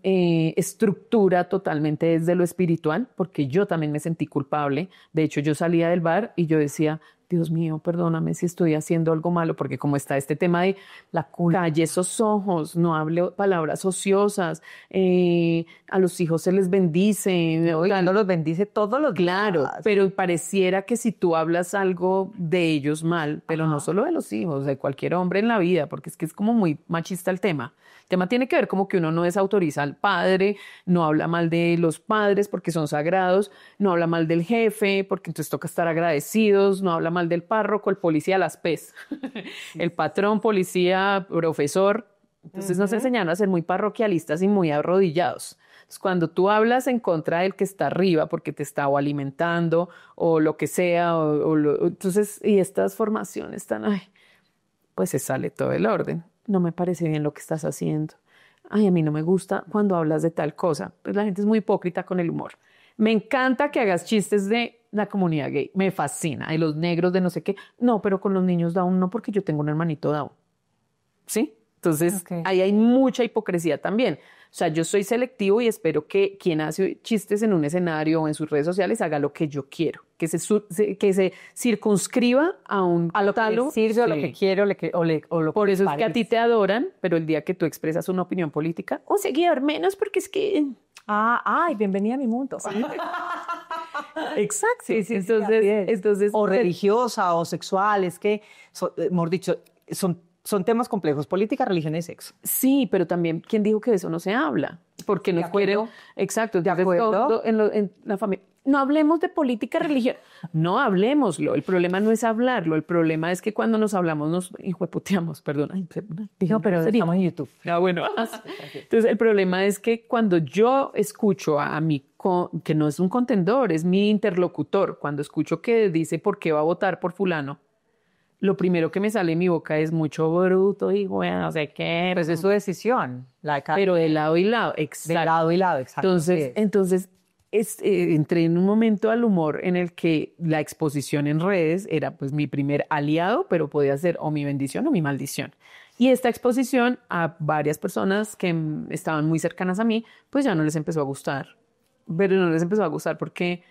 estructura totalmente desde lo espiritual, porque yo también me sentí culpable. De hecho, yo salía del bar y yo decía, Dios mío, perdóname si estoy haciendo algo malo, porque como está este tema de la culpa, calle esos ojos, no hable palabras ociosas, a los hijos se les bendice. Oiga, no los bendice todos los días. Claro, pero pareciera que si tú hablas algo de ellos mal, pero no solo de los hijos, de cualquier hombre en la vida, porque es que es como muy machista el tema. El tema tiene que ver como que uno no desautoriza al padre, no habla mal de los padres porque son sagrados, no habla mal del jefe porque entonces toca estar agradecidos, no habla mal del párroco, el policía, las PES, el patrón, policía, profesor. Entonces nos enseñaron a ser muy parroquialistas y muy arrodillados. Entonces, cuando tú hablas en contra del que está arriba porque te está o alimentando o lo que sea, entonces, y estas formaciones están, pues se sale todo el orden. No me parece bien lo que estás haciendo. Ay, a mí no me gusta cuando hablas de tal cosa. Pues la gente es muy hipócrita con el humor. Me encanta que hagas chistes de la comunidad gay. Me fascina. De los negros, de no sé qué. No, pero con los niños Down no, porque yo tengo un hermanito Down. ¿Sí? Entonces, ahí hay mucha hipocresía también. O sea, yo soy selectivo y espero que quien hace chistes en un escenario o en sus redes sociales haga lo que yo quiero, que se circunscriba a lo que le sirve, o lo que quiero, o lo por eso que es que a ti te adoran, pero el día que tú expresas una opinión política, un seguidor menos porque es que... Ay, bienvenida a mi mundo. Sí. Exacto. Sí, entonces, o religiosa o sexual, es que, mejor dicho, son temas complejos, política, religión y sexo. Sí, pero también, ¿quién dijo que de eso no se habla? Porque no fueron... Exacto. ¿De acuerdo? En la familia. No hablemos de política, religión. No hablemoslo. El problema no es hablarlo. El problema es que cuando nos hablamos nos hijueputeamos. Perdón. No, pero estamos en YouTube. Bueno. Entonces, el problema es que cuando yo escucho a mi, que no es un contendor, es mi interlocutor, cuando escucho que dice por qué va a votar por fulano, lo primero que me sale en mi boca es mucho bruto y bueno, no sé qué. Pues es su decisión. Pero de lado y lado, exacto. De lado y lado, exacto. Entonces entré en un momento al humor en el que la exposición en redes era pues mi primer aliado, pero podía ser o mi bendición o mi maldición. Y esta exposición a varias personas que estaban muy cercanas a mí, pues ya no les empezó a gustar. Pero no les empezó a gustar porque,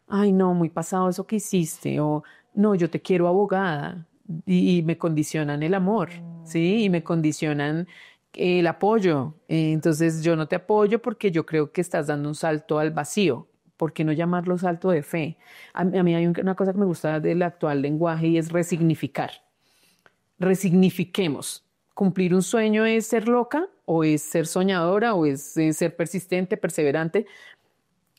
ay no, muy pasado eso que hiciste, o no, yo te quiero abogada. Y me condicionan el amor, ¿sí? Y me condicionan el apoyo. Entonces yo no te apoyo porque yo creo que estás dando un salto al vacío. ¿Por qué no llamarlo salto de fe? A mí hay una cosa que me gusta del actual lenguaje y es resignificar. Resignifiquemos. ¿Cumplir un sueño es ser loca o es ser soñadora o es ser persistente, perseverante?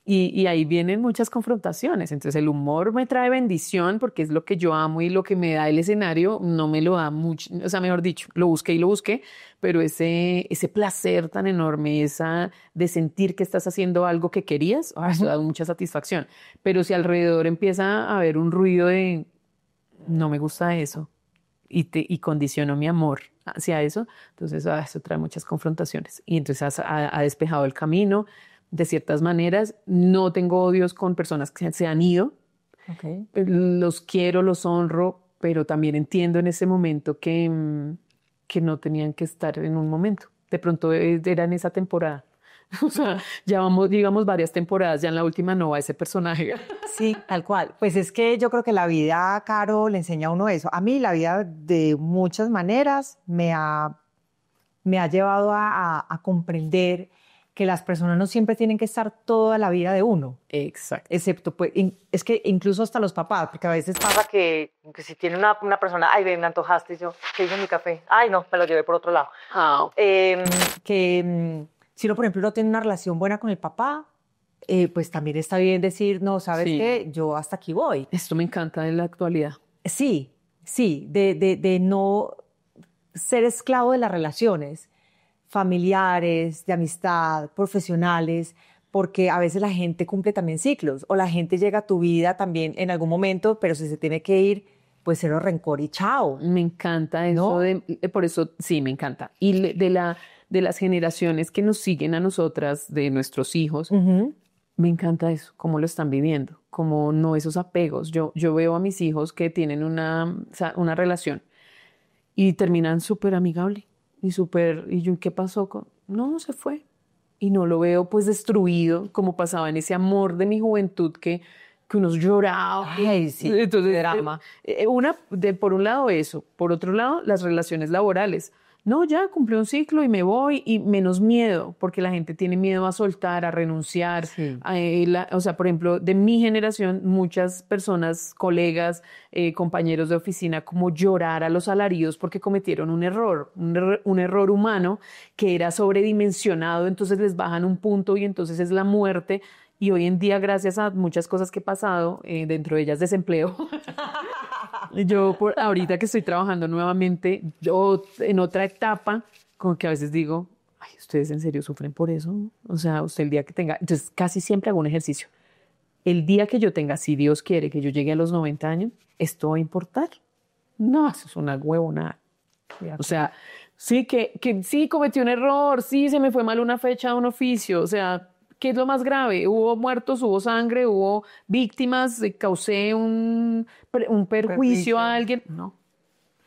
Y ahí vienen muchas confrontaciones. Entonces el humor me trae bendición porque es lo que yo amo y lo que me da el escenario no me lo da mucho, o sea, mejor dicho, lo busqué, pero ese placer tan enorme, esa de sentir que estás haciendo algo que querías, eso da mucha satisfacción. Pero si alrededor empieza a haber un ruido de no me gusta eso y condiciono mi amor hacia eso, entonces eso trae muchas confrontaciones. Y entonces ha despejado el camino. De ciertas maneras, no tengo odios con personas que se han ido. Okay. Los quiero, los honro, pero también entiendo en ese momento que no tenían que estar en un momento. De pronto era en esa temporada. O sea, ya vamos, digamos, varias temporadas, ya en la última no va ese personaje. Sí, tal cual. Pues es que yo creo que la vida, Caro, le enseña a uno eso. A mí la vida de muchas maneras me ha llevado a comprender que las personas no siempre tienen que estar toda la vida de uno. Exacto. Excepto, pues, es que incluso hasta los papás, porque a veces pasa que si tiene una persona, ay, ven, me antojaste, y yo, ¿qué hice en mi café? Ay, no, me lo llevé por otro lado. Si uno, por ejemplo, no tiene una relación buena con el papá, pues también está bien decir, no, ¿sabes qué? Yo hasta aquí voy. Esto me encanta en la actualidad. Sí, de no ser esclavo de las relaciones familiares, de amistad, profesionales, porque a veces la gente cumple también ciclos o la gente llega a tu vida también en algún momento, pero si se tiene que ir, pues cero rencor y chao. Me encanta eso, ¿no? Por eso sí, me encanta. Y de las generaciones que nos siguen a nosotras, de nuestros hijos, me encanta eso, cómo lo están viviendo, cómo no esos apegos. Yo veo a mis hijos que tienen una relación y terminan súper amigable. Y yo, ¿qué pasó? No, se fue. Y no lo veo pues destruido, como pasaba en ese amor de mi juventud que uno lloraba. Ay, sí, entonces, drama. Por un lado eso, por otro lado las relaciones laborales. No, ya cumplí un ciclo y me voy y menos miedo, porque la gente tiene miedo a soltar, a renunciar. Sí. O sea, por ejemplo, de mi generación, muchas personas, colegas, compañeros de oficina, como llorar a los alaridos porque cometieron un error humano que era sobredimensionado, entonces les bajan un punto y entonces es la muerte. Y hoy en día, gracias a muchas cosas que he pasado, dentro de ellas desempleo, yo ahorita que estoy trabajando nuevamente, yo en otra etapa, como que a veces digo, ay, ¿ustedes en serio sufren por eso? O sea, usted el día que tenga, entonces casi siempre hago un ejercicio. El día que yo tenga, si Dios quiere que yo llegue a los 90 años, ¿esto va a importar? No, eso es una huevonada. O sea, sí que sí cometí un error, sí se me fue mal una fecha de un oficio, o sea, ¿qué es lo más grave? Hubo muertos, hubo sangre, hubo víctimas, causé un perjuicio a alguien. No.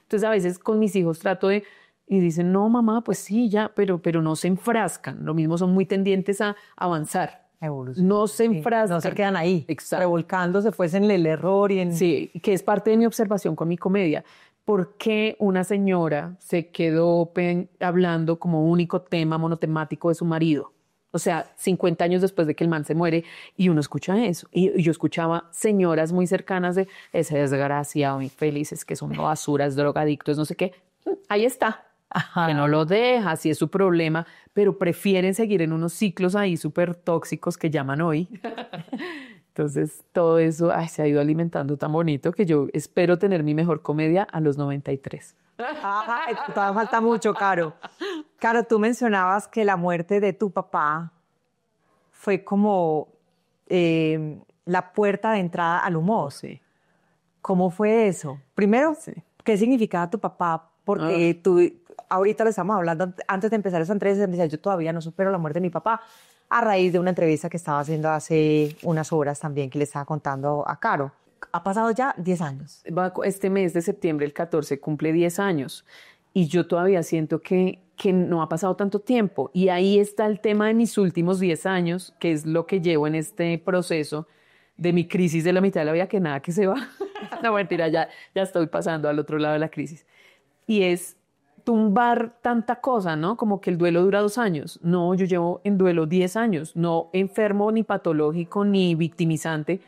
Entonces a veces con mis hijos trato de, y dicen, no mamá, pues sí, ya, pero no se enfrascan. Lo mismo, son muy tendientes a avanzar. Evolución. No se enfrascan. No se quedan ahí, exacto, revolcándose pues en el error y en... Sí, que es parte de mi observación con mi comedia. ¿Por qué una señora se quedó hablando como único tema monotemático de su marido? O sea, 50 años después de que el man se muere y uno escucha eso. Y yo escuchaba señoras muy cercanas de ese desgraciado, infelices, que son basuras, drogadictos, no sé qué. Ahí está. Ajá. Que no lo deja, así es su problema, pero prefieren seguir en unos ciclos ahí súper tóxicos que llaman hoy. Entonces, todo eso se ha ido alimentando tan bonito que yo espero tener mi mejor comedia a los 93. Todavía falta mucho, Caro. Caro, tú mencionabas que la muerte de tu papá fue como la puerta de entrada al humor. Sí. ¿Cómo fue eso? Primero, sí. ¿Qué significaba tu papá? Porque tú, ahorita lo estamos hablando, antes de empezar esa entrevista, me decía, yo todavía no supero la muerte de mi papá, a raíz de una entrevista que estaba haciendo hace unas horas también, que le estaba contando a Caro. Ha pasado ya 10 años. Este mes de septiembre, el 14, cumple 10 años. Y yo todavía siento que no ha pasado tanto tiempo. Y ahí está el tema de mis últimos 10 años, que es lo que llevo en este proceso de mi crisis de la mitad de la vida, que nada que se va. No, mentira, ya estoy pasando al otro lado de la crisis. Y es tumbar tanta cosa, ¿no? Como que el duelo dura 2 años. No, yo llevo en duelo 10 años, no enfermo ni patológico ni victimizante,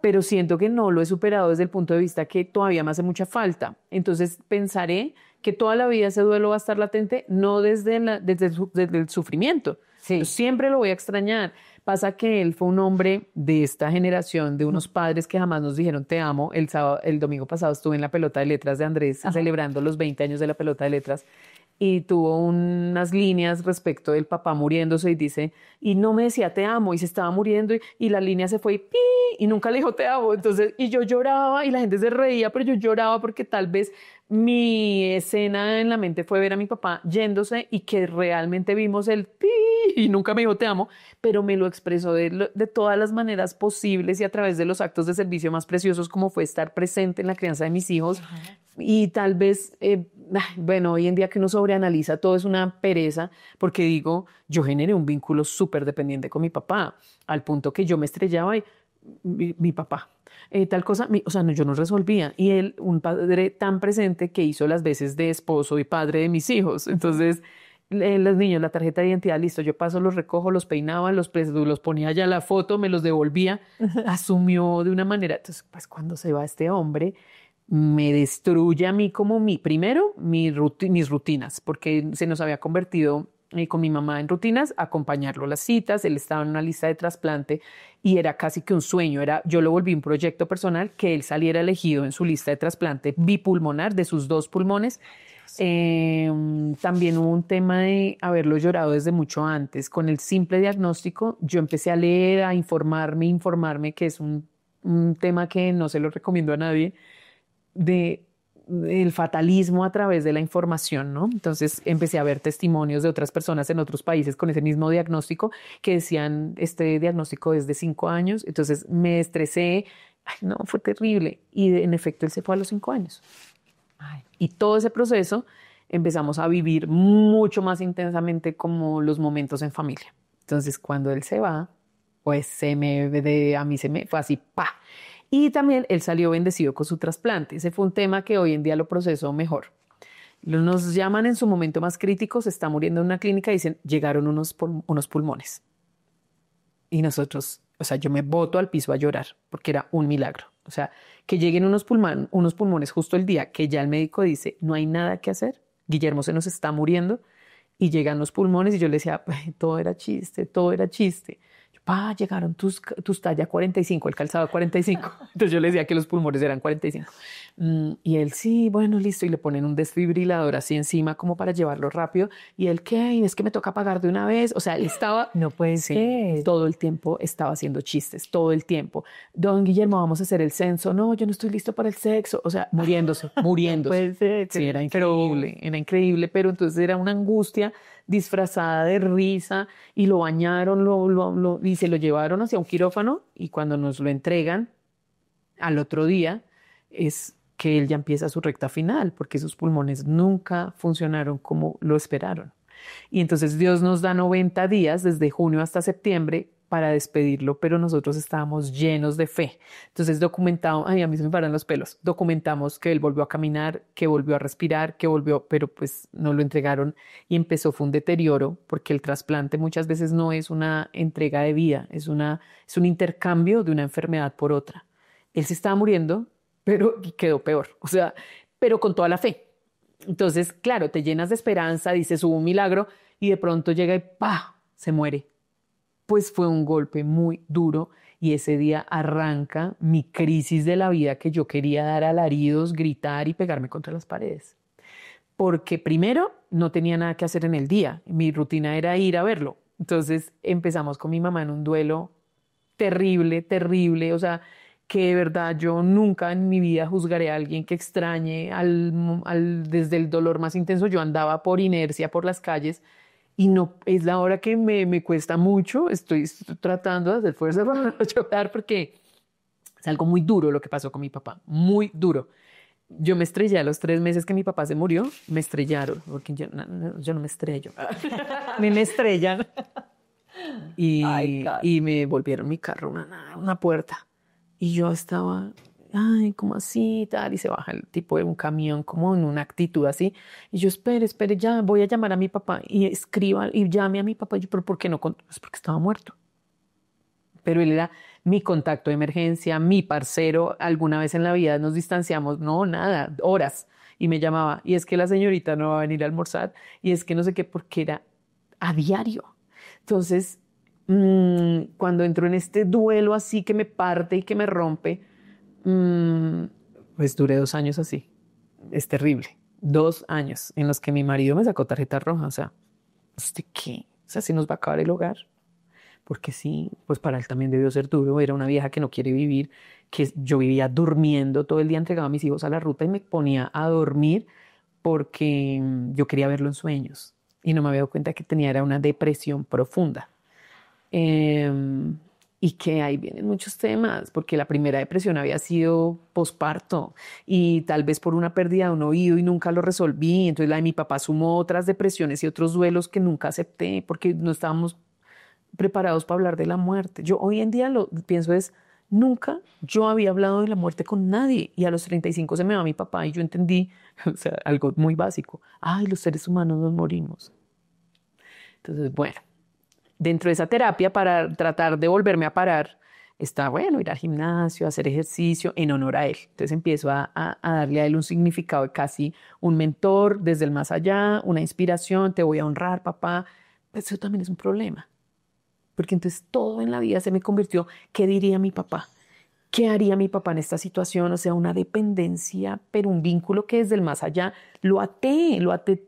pero siento que no lo he superado desde el punto de vista que todavía me hace mucha falta. Entonces pensaré que toda la vida ese duelo va a estar latente, no desde el sufrimiento. Sí. Yo siempre lo voy a extrañar. Pasa que él fue un hombre de esta generación, de unos padres que jamás nos dijeron te amo. El domingo pasado estuve en la pelota de letras de Andrés, celebrando los 20 años de la pelota de letras, y tuvo unas líneas respecto del papá muriéndose y dice, y no me decía te amo, y se estaba muriendo, y la línea se fue y ¡pi! Y nunca le dijo te amo. Entonces, y yo lloraba y la gente se reía, pero yo lloraba porque tal vez mi escena en la mente fue ver a mi papá yéndose y que realmente vimos el pi y nunca me dijo te amo, pero me lo expresó de todas las maneras posibles y a través de los actos de servicio más preciosos como fue estar presente en la crianza de mis hijos. Y tal vez, bueno, hoy en día que uno sobreanaliza todo es una pereza porque digo, yo generé un vínculo súper dependiente con mi papá al punto que yo me estrellaba y mi papá. Tal cosa, o sea, no, yo no resolvía. Y él, un padre tan presente que hizo las veces de esposo y padre de mis hijos. Entonces, los niños, la tarjeta de identidad, listo, yo paso, los recojo, los peinaba, los ponía ya la foto, me los devolvía. Asumió de una manera. Entonces, pues cuando se va este hombre, me destruye a mí como primero, mis rutinas, porque se nos había convertido con mi mamá en rutinas, acompañarlo a las citas, él estaba en una lista de trasplante y era casi que un sueño, yo lo volví un proyecto personal que él saliera elegido en su lista de trasplante bipulmonar de sus 2 pulmones. También hubo un tema de haberlo llorado desde mucho antes. Con el simple diagnóstico, yo empecé a leer, a informarme, que es un tema que no se lo recomiendo a nadie, del fatalismo a través de la información, ¿no? Entonces empecé a ver testimonios de otras personas en otros países con ese mismo diagnóstico que decían, este diagnóstico es de 5 años, entonces me estresé, ay, no, fue terrible. Y en efecto él se fue a los 5 años. Ay. Y todo ese proceso empezamos a vivir mucho más intensamente como los momentos en familia. Entonces cuando él se va, pues a mí se me fue así, ¡pa! Y también él salió bendecido con su trasplante. Ese fue un tema que hoy en día lo proceso mejor. Nos llaman en su momento más crítico, se está muriendo en una clínica y dicen, llegaron unos pulmones. Y nosotros, o sea, yo me boto al piso a llorar porque era un milagro. O sea, que lleguen unos pulmones justo el día que ya el médico dice, no hay nada que hacer, Guillermo se nos está muriendo, y llegan los pulmones y yo le decía, todo era chiste, todo era chiste. Llegaron tus talla 45, el calzado 45. Entonces yo le decía que los pulmones eran 45. Y él, sí, bueno, listo. Y le ponen un desfibrilador así encima como para llevarlo rápido. Y él, ¿qué? Y es que me toca pagar de una vez. O sea, él estaba... No puede ser. Todo el tiempo estaba haciendo chistes, todo el tiempo. Don Guillermo, vamos a hacer el censo. No, yo no estoy listo para el sexo. O sea, muriéndose. No puede ser. Sí, era increíble. Pero entonces era una angustia disfrazada de risa y lo bañaron y se lo llevaron hacia un quirófano y cuando nos lo entregan al otro día es que él ya empieza su recta final porque sus pulmones nunca funcionaron como lo esperaron. Y entonces Dios nos da 90 días desde junio hasta septiembre para despedirlo, pero nosotros estábamos llenos de fe. Entonces documentamos, a mí se me paran los pelos, documentamos que él volvió a caminar, que volvió a respirar, pero pues no lo entregaron y fue un deterioro, porque el trasplante muchas veces no es una entrega de vida, es un intercambio de una enfermedad por otra. Él se estaba muriendo, pero quedó peor, o sea, pero con toda la fe. Entonces, claro, te llenas de esperanza, dices, hubo un milagro, y de pronto llega y ¡pah! Se muere. Pues fue un golpe muy duro y ese día arranca mi crisis de la vida que yo quería dar alaridos, gritar y pegarme contra las paredes. Porque primero no tenía nada que hacer en el día, mi rutina era ir a verlo. Entonces empezamos con mi mamá en un duelo terrible, o sea, que de verdad yo nunca en mi vida juzgaré a alguien que extrañe desde el dolor más intenso. Yo andaba por inercia por las calles y no es la hora que me cuesta mucho. Estoy tratando de hacer fuerza para no llorar porque es algo muy duro lo que pasó con mi papá, muy duro. Yo me estrellé a los 3 meses que mi papá se murió, me estrellaron, porque yo no me estrello. A mí me estrellan. Y me volvieron mi carro una puerta. Y yo estaba ay, ¿cómo así? Tal, y se baja el tipo de un camión como en una actitud así. Y yo, espere, ya voy a llamar a mi papá y escriba y llame a mi papá. Y yo, pero ¿por qué no? Pues porque estaba muerto. Pero él era mi contacto de emergencia, mi parcero. Alguna vez en la vida nos distanciamos, no, nada, horas. Y me llamaba, y es que la señorita no va a venir a almorzar, y es que no sé qué, porque era a diario. Entonces, cuando entro en este duelo así que me parte y que me rompe, pues duré 2 años así. Es terrible. 2 años en los que mi marido me sacó tarjeta roja. O sea, ¿usted qué? O sea, se nos va a acabar el hogar. Porque sí, pues para él también debió ser duro. Era una vieja que no quiere vivir, que yo vivía durmiendo todo el día, entregaba a mis hijos a la ruta y me ponía a dormir porque yo quería verlo en sueños. Y no me había dado cuenta que tenía era una depresión profunda. Y que ahí vienen muchos temas, porque la primera depresión había sido posparto y tal vez por una pérdida de un oído y nunca lo resolví. Entonces la de mi papá sumó otras depresiones y otros duelos que nunca acepté porque no estábamos preparados para hablar de la muerte. Yo hoy en día lo pienso es, nunca yo había hablado de la muerte con nadie y a los 35 se me va mi papá y yo entendí, o sea, algo muy básico. Ay, los seres humanos nos morimos. Entonces, bueno. Dentro de esa terapia, para tratar de volverme a parar, está, bueno, ir al gimnasio, hacer ejercicio en honor a él. Entonces empiezo a darle a él un significado de casi un mentor desde el más allá, una inspiración, te voy a honrar, papá. Pues eso también es un problema, porque entonces todo en la vida se me convirtió, ¿qué diría mi papá? ¿Qué haría mi papá en esta situación? O sea, una dependencia, pero un vínculo que desde el más allá lo até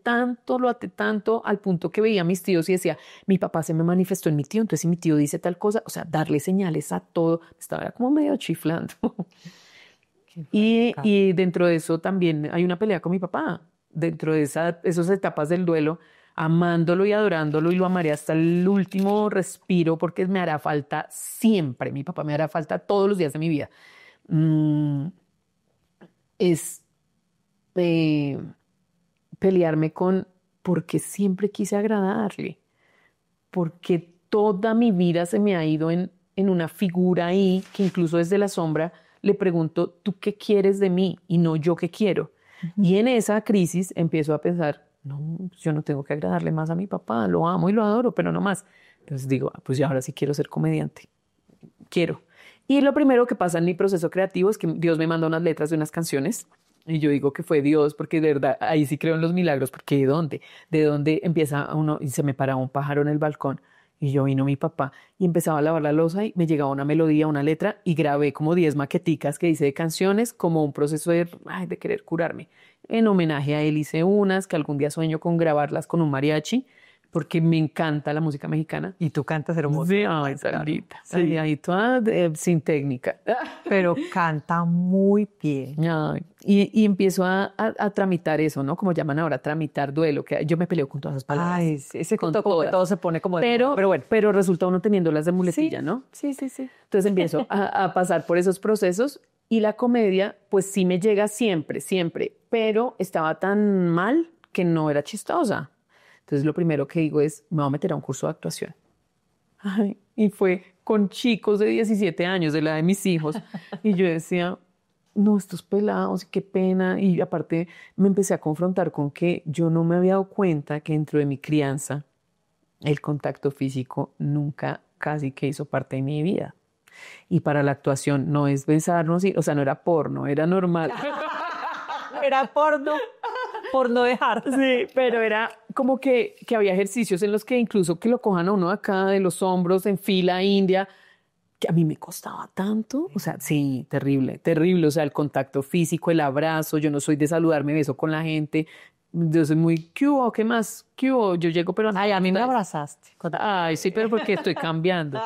tanto al punto que veía a mis tíos y decía, mi papá se me manifestó en mi tío, entonces si mi tío dice tal cosa, o sea, darle señales a todo, estaba como medio chiflando. Y dentro de eso también hay una pelea con mi papá, dentro de esas etapas del duelo, amándolo y adorándolo y lo amaré hasta el último respiro porque me hará falta siempre. Mi papá me hará falta todos los días de mi vida. Es pelearme con porque siempre quise agradarle, porque toda mi vida se me ha ido en una figura ahí que incluso desde la sombra le pregunto, ¿tú qué quieres de mí? Y no yo qué quiero. Y en esa crisis empiezo a pensar, no, yo no tengo que agradarle más a mi papá, lo amo y lo adoro, pero no más. Entonces digo, pues ya ahora sí quiero ser comediante, quiero. Y lo primero que pasa en mi proceso creativo es que Dios me manda unas letras de unas canciones y yo digo que fue Dios, porque de verdad, ahí sí creo en los milagros, porque ¿de dónde? ¿De dónde empieza uno? Y se me paraba un pájaro en el balcón y yo vino mi papá y empezaba a lavar la loza y me llegaba una melodía, una letra y grabé como 10 maqueticas que hice de canciones como un proceso de querer curarme. En homenaje a él hice unas que algún día sueño con grabarlas con un mariachi porque me encanta la música mexicana. Y tú cantas hermoso. Sí, ay, Sarita. Sí, ahí toda sin técnica. Pero canta muy bien. Ay, y empiezo a tramitar eso, ¿no? Como llaman ahora, tramitar duelo, que yo me peleo con todas esas palabras. Ay, sí, ese con como que todo se pone como... pero bueno. Pero resulta uno teniéndolas de muletilla, Sí, ¿no? sí. Entonces empiezo a pasar por esos procesos y la comedia, pues sí me llega siempre, pero estaba tan mal que no era chistosa. Entonces lo primero que digo es, me voy a meter a un curso de actuación. Ay, y fue con chicos de 17 años, de la edad de mis hijos. Y yo decía, no, estos pelados, qué pena. Y aparte me empecé a confrontar con que yo no me había dado cuenta que dentro de mi crianza el contacto físico nunca casi que hizo parte de mi vida. Y para la actuación no es besarnos, o sea, no era porno, era normal. Era porno, por no dejar. Sí, pero era como que había ejercicios en los que incluso que lo cojan a uno acá de los hombros en fila india, que a mí me costaba tanto. O sea, sí, terrible. O sea, el contacto físico, el abrazo. Yo no soy de saludarme, beso con la gente. Yo soy muy, ¿qué hubo? ¿Qué más? ¿Qué hubo? Yo llego, pero... Ay, a mí me abrazaste. Ay, sí, pero porque estoy cambiando.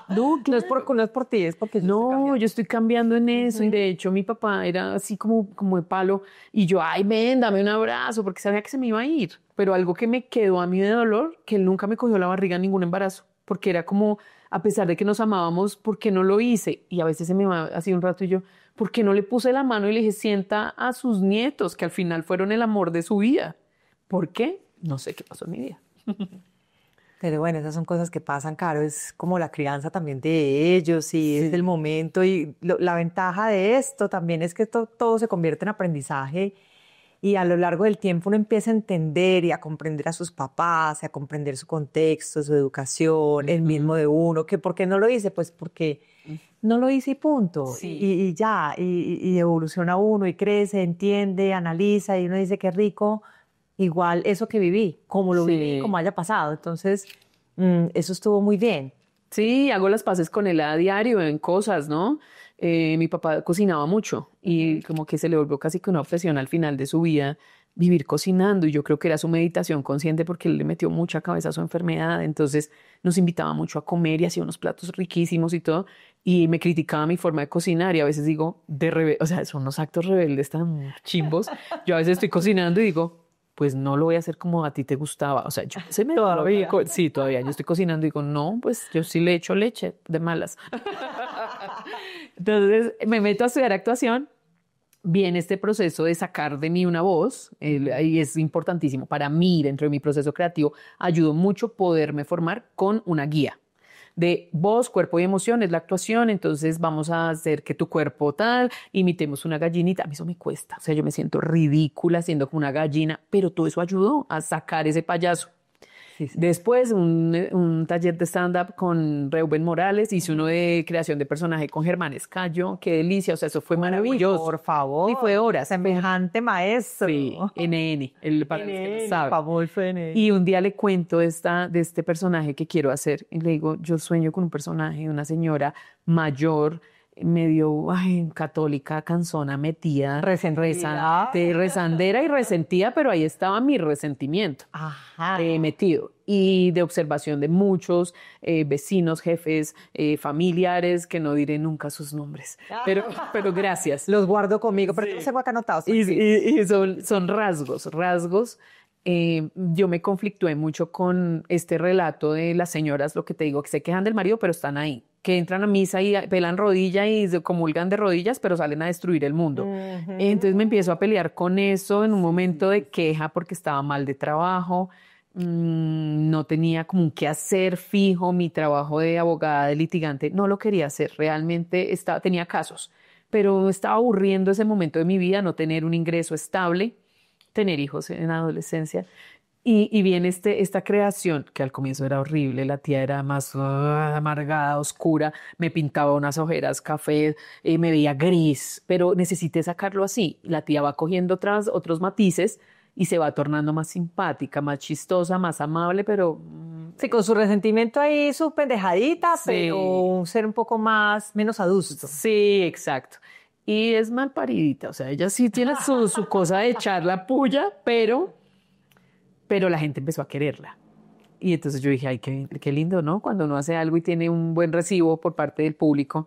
No es por ti, es porque No, yo estoy cambiando en eso. Y de hecho, mi papá era así como de palo. Y yo, ay, ven, dame un abrazo, porque sabía que se me iba a ir. Pero algo que me quedó a mí de dolor, que él nunca me cogió la barriga en ningún embarazo. Porque era como, a pesar de que nos amábamos, ¿por qué no lo hice? Y a veces se me va así un rato y yo, ¿por qué no le puse la mano y le dije, sienta a sus nietos, que al final fueron el amor de su vida? ¿Por qué? No sé qué pasó en mi vida. Pero bueno, esas son cosas que pasan, Caro, es como la crianza también de ellos y es el momento y la ventaja de esto también es que todo se convierte en aprendizaje y a lo largo del tiempo uno empieza a entender y a comprender a sus papás, y a comprender su contexto, su educación, el mismo de uno, que ¿por qué no lo hice? Pues porque no lo hice y punto. Sí. Y ya, y evoluciona uno y crece, entiende, analiza y uno dice qué rico. Igual eso que viví, como lo viví, como haya pasado. Entonces, eso estuvo muy bien. Sí, hago las paces con él a diario en cosas, ¿no? Mi papá cocinaba mucho y como que se le volvió casi que una obsesión al final de su vida vivir cocinando y yo creo que era su meditación consciente porque él le metió mucha cabeza a su enfermedad, entonces nos invitaba mucho a comer y hacía unos platos riquísimos y todo y me criticaba mi forma de cocinar y a veces digo, o sea, son unos actos rebeldes tan chimbos. Yo a veces estoy cocinando y digo, pues no lo voy a hacer como a ti te gustaba. O sea, yo se me Todavía. Sí, todavía. Yo estoy cocinando y digo, no, pues yo sí le echo leche de malas. Entonces me meto a estudiar actuación. Viene este proceso de sacar de mí una voz y es importantísimo para mí dentro de mi proceso creativo. Ayudó mucho poderme formar con una guía de voz, cuerpo y emoción, es la actuación, entonces vamos a hacer que tu cuerpo tal, imitemos una gallinita, a mí eso me cuesta, o sea, yo me siento ridícula siendo como una gallina, pero todo eso ayudó a sacar ese payaso. Sí, sí. Después, un taller de stand-up con Reuben Morales, hice uno de creación de personaje con Germán Escayo, qué delicia, o sea, eso fue maravilloso. Por favor. Y fue horas. Semejante maestro. Sí, NN, para los que no saben. Famoso NN. Y un día le cuento de este personaje que quiero hacer. Y le digo, yo sueño con un personaje de una señora mayor, medio católica, cansona, metida, rezandera y resentida, pero ahí estaba mi resentimiento metido. Y de observación de muchos vecinos, jefes, familiares, que no diré nunca sus nombres. Pero gracias. Los guardo conmigo, pero yo los tengo acá anotados. Y son rasgos. Yo me conflictué mucho con este relato de las señoras, lo que te digo, que se quejan del marido, pero están ahí, que entran a misa y pelan rodilla y se comulgan de rodillas, pero salen a destruir el mundo. Entonces me empiezo a pelear con eso en un momento de queja porque estaba mal de trabajo, no tenía como un quehacer fijo, mi trabajo de abogada, de litigante, no lo quería hacer, realmente tenía casos, pero me estaba aburriendo ese momento de mi vida, no tener un ingreso estable, tener hijos en adolescencia. Y viene esta creación, que al comienzo era horrible, la tía era más amargada, oscura, me pintaba unas ojeras café, me veía gris, pero necesité sacarlo así. La tía va cogiendo otros matices y se va tornando más simpática, más chistosa, más amable, pero... Sí, con su resentimiento ahí, su pendejadita, Sí. pero ser un poco menos adusto. Sí, exacto. Y es mal paridita, o sea, ella sí tiene su cosa de echar la puya, pero la gente empezó a quererla. Y entonces yo dije, ay, qué lindo, ¿no? Cuando uno hace algo y tiene un buen recibo por parte del público.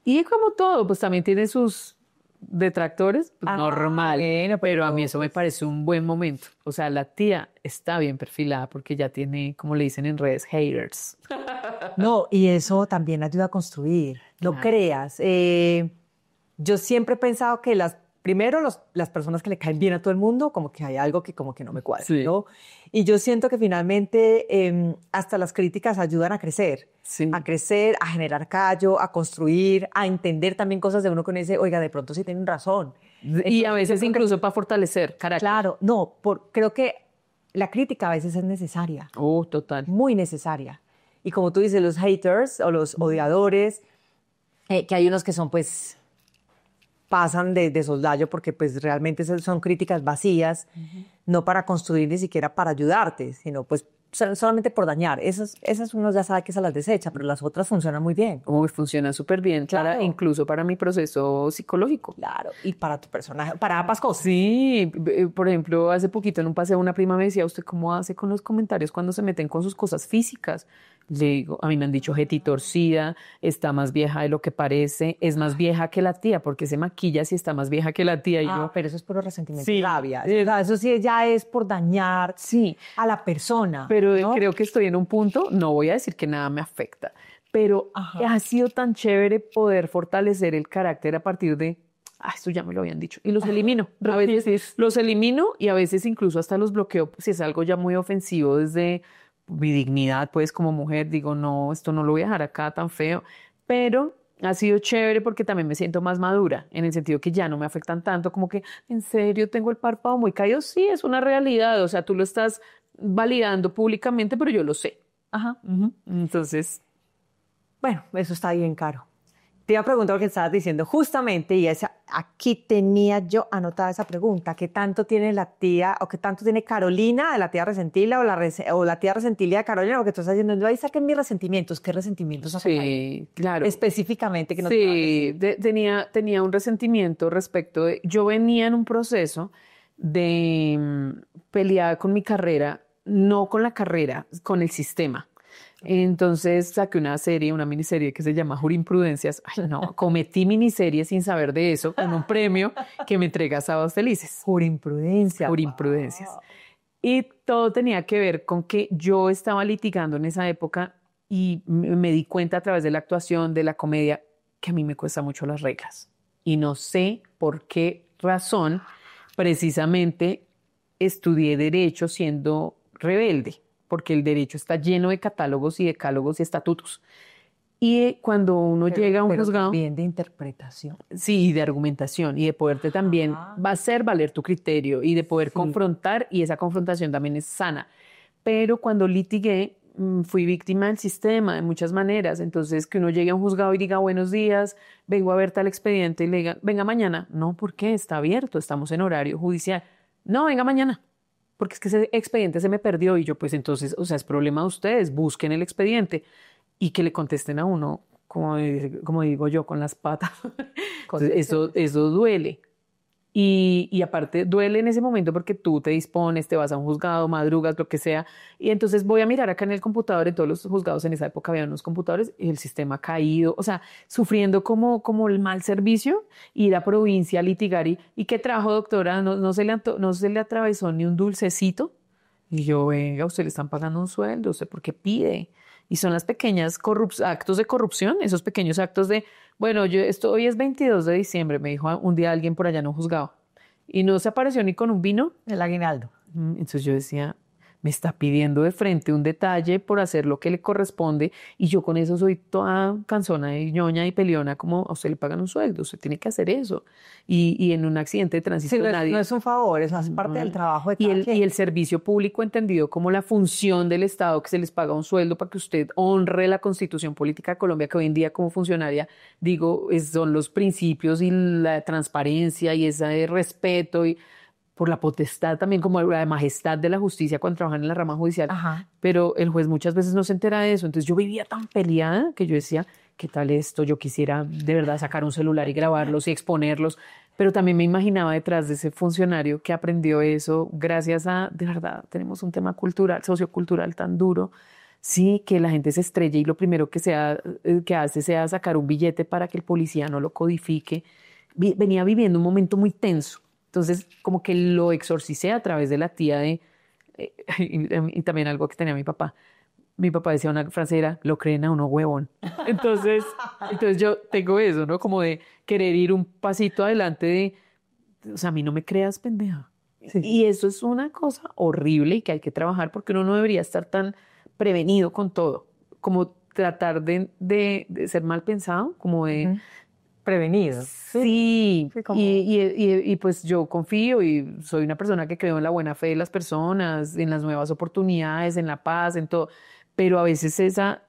Y como todo, pues también tiene sus detractores, pues normal. Bueno, pero a mí eso me parece un buen momento. O sea, la tía está bien perfilada porque ya tiene, como le dicen en redes, haters. No, y eso también ayuda a construir. No Claro. creas. Yo siempre he pensado que primero las personas que le caen bien a todo el mundo, como que hay algo que como que no me cuadra, Sí. ¿no? Y yo siento que finalmente hasta las críticas ayudan a crecer. Sí. A crecer, a generar callo, a construir, a entender también cosas de uno que uno dice, oiga, de pronto sí tienen razón. Y a veces incluso para fortalecer carácter. Claro, no, creo que la crítica a veces es necesaria. Oh, total. Muy necesaria. Y como tú dices, los haters o los odiadores, que hay unos que son pues pasan de soslayo porque pues realmente son críticas vacías, no para construir ni siquiera para ayudarte, sino pues solamente por dañar. Esas uno ya sabe que se las desecha, pero las otras funcionan muy bien. Oh, funciona súper bien, Claro. incluso para mi proceso psicológico. Claro, y para tu personaje, para ambas cosas. Sí, por ejemplo, hace poquito en un paseo una prima me decía, ¿usted cómo hace con los comentarios cuando se meten con sus cosas físicas? Le digo, a mí me han dicho Jeti torcida, está más vieja de lo que parece, es más vieja que la tía, porque se maquilla si está más vieja que la tía. Y yo, Pero eso es puro resentimiento Sí. y rabia. Eso sí ya es por dañar sí, a la persona. pero ¿no? creo que estoy en un punto, no voy a decir que nada me afecta, pero Ajá. ha sido tan chévere poder fortalecer el carácter a partir de, esto ya me lo habían dicho, y los elimino. A veces los elimino y a veces incluso hasta los bloqueo si es algo ya muy ofensivo desde mi dignidad, pues como mujer, digo, no, esto no lo voy a dejar acá tan feo, pero ha sido chévere porque también me siento más madura, en el sentido que ya no me afectan tanto, como que, ¿en serio tengo el párpado muy caído? Sí, es una realidad, o sea, tú lo estás validando públicamente, pero yo lo sé. Ajá. Entonces, Bueno, eso está bien, Caro. Te iba a preguntar lo que estabas diciendo justamente, y aquí tenía yo anotada esa pregunta: ¿qué tanto tiene la tía, o qué tanto tiene Carolina de la tía Resentila, o la tía Resentilia de Carolina? Porque tú estás diciendo, ahí saquen mis resentimientos. ¿Qué resentimientos hacen ahí? sí, claro. Específicamente, que no te van a Sí, decir. tenía un resentimiento respecto de, yo venía en un proceso de peleada con mi carrera, no con la carrera, con el sistema. Entonces saqué una miniserie que se llama Jurisprudencias. Ay, no, cometí miniserie sin saber de eso, con un premio que me entrega Sábados Felices. Jurisprudencia. Jurisprudencias. Wow. Y todo tenía que ver con que yo estaba litigando en esa época y me di cuenta a través de la actuación, de la comedia, que a mí me cuesta mucho las reglas. Y no sé por qué razón, precisamente estudié derecho siendo rebelde, porque el derecho está lleno de catálogos y decálogos y estatutos. Y cuando uno llega a un Pero juzgado, también de interpretación. sí, de argumentación y de poderte también Ah, va a hacer valer tu criterio y de poder sí. confrontar, y esa confrontación también es sana. Pero cuando litigué, fui víctima del sistema de muchas maneras. Entonces, que uno llegue a un juzgado y diga buenos días, vengo a ver tal expediente y le diga, venga mañana. No, ¿por qué? Está abierto, estamos en horario judicial. No, venga mañana, porque es que ese expediente se me perdió. Y yo, pues entonces, o sea, es problema de ustedes, busquen el expediente y que le contesten a uno, como digo yo, con las patas. Entonces, eso duele. Y aparte duele en ese momento porque tú te dispones, te vas a un juzgado, madrugas, lo que sea. Y entonces voy a mirar acá en el computador, en todos los juzgados en esa época había unos computadores y el sistema ha caído, o sea, sufriendo como el mal servicio, ir a provincia a litigar y ¿qué trajo, doctora? No se le atravesó ni un dulcecito. Y yo, venga, usted le están pagando un sueldo, ¿usted por qué pide? Y son las pequeñas actos de corrupción, esos pequeños actos de, bueno, hoy es 22 de diciembre, me dijo un día alguien por allá en un juzgado, y no se apareció ni con un vino. El aguinaldo. Entonces yo decía, me está pidiendo de frente un detalle por hacer lo que le corresponde, y yo con eso soy toda cansona y ñoña y peleona, como a usted le pagan un sueldo, usted tiene que hacer eso. Y en un accidente de tránsito Sí, nadie... no es un favor, eso hace parte del trabajo de cada quien. Y el servicio público entendido como la función del Estado, que se les paga un sueldo para que usted honre la Constitución Política de Colombia, que hoy en día como funcionaria, digo, son los principios y la transparencia y ese respeto y por la potestad también, como la majestad de la justicia cuando trabajan en la rama judicial. Ajá. Pero el juez muchas veces no se entera de eso. Entonces yo vivía tan peleada que yo decía, ¿qué tal esto? Yo quisiera de verdad sacar un celular y grabarlos y exponerlos. Pero también me imaginaba detrás de ese funcionario que aprendió eso gracias a, de verdad, tenemos un tema cultural, sociocultural tan duro. Sí, que la gente se estrella y lo primero que hace sea sacar un billete para que el policía no lo codifique. Venía viviendo un momento muy tenso. Entonces, como que lo exorcicé a través de la tía y también algo que tenía mi papá. Mi papá decía una frase, era, lo creen a uno huevón. Entonces yo tengo eso, ¿no? Como de querer ir un pasito adelante o sea, a mí no me creas pendeja. Sí. Y eso es una cosa horrible y que hay que trabajar porque uno no debería estar tan prevenido con todo, como tratar de ser mal pensado, como de... Prevenido. Sí, Sí, como- y pues yo confío y soy una persona que creo en la buena fe de las personas, en las nuevas oportunidades, en la paz, en todo, pero a veces esa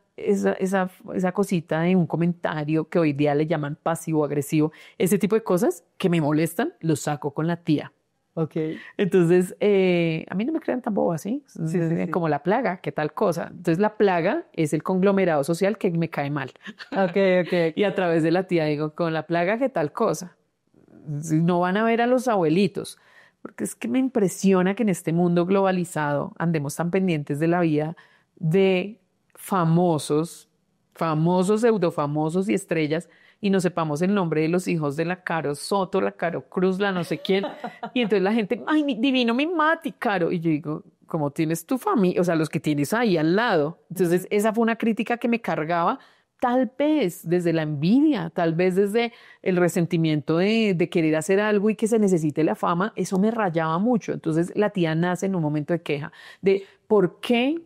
cosita de un comentario que hoy día le llaman pasivo-agresivo, ese tipo de cosas que me molestan, los saco con la tía. Ok. Entonces, a mí no me crean tan boba, ¿sí? Sí. Como la plaga, ¿qué tal cosa? Entonces, la plaga es el conglomerado social que me cae mal. Ok. Y a través de la tía digo, con la plaga, ¿qué tal cosa? No van a ver a los abuelitos, porque es que me impresiona que en este mundo globalizado andemos tan pendientes de la vida de famosos, pseudofamosos y estrellas, y no sepamos el nombre de los hijos de la Caro Soto, la Caro Cruz, la no sé quién. Y entonces la gente, ay, divino mi Mati, Caro. Y yo digo, ¿cómo tienes tu familia? O sea, los que tienes ahí al lado. Entonces, esa fue una crítica que me cargaba, tal vez desde la envidia, tal vez desde el resentimiento de querer hacer algo y que se necesite la fama. Eso me rayaba mucho. Entonces, la tía nace en un momento de queja, de ¿por qué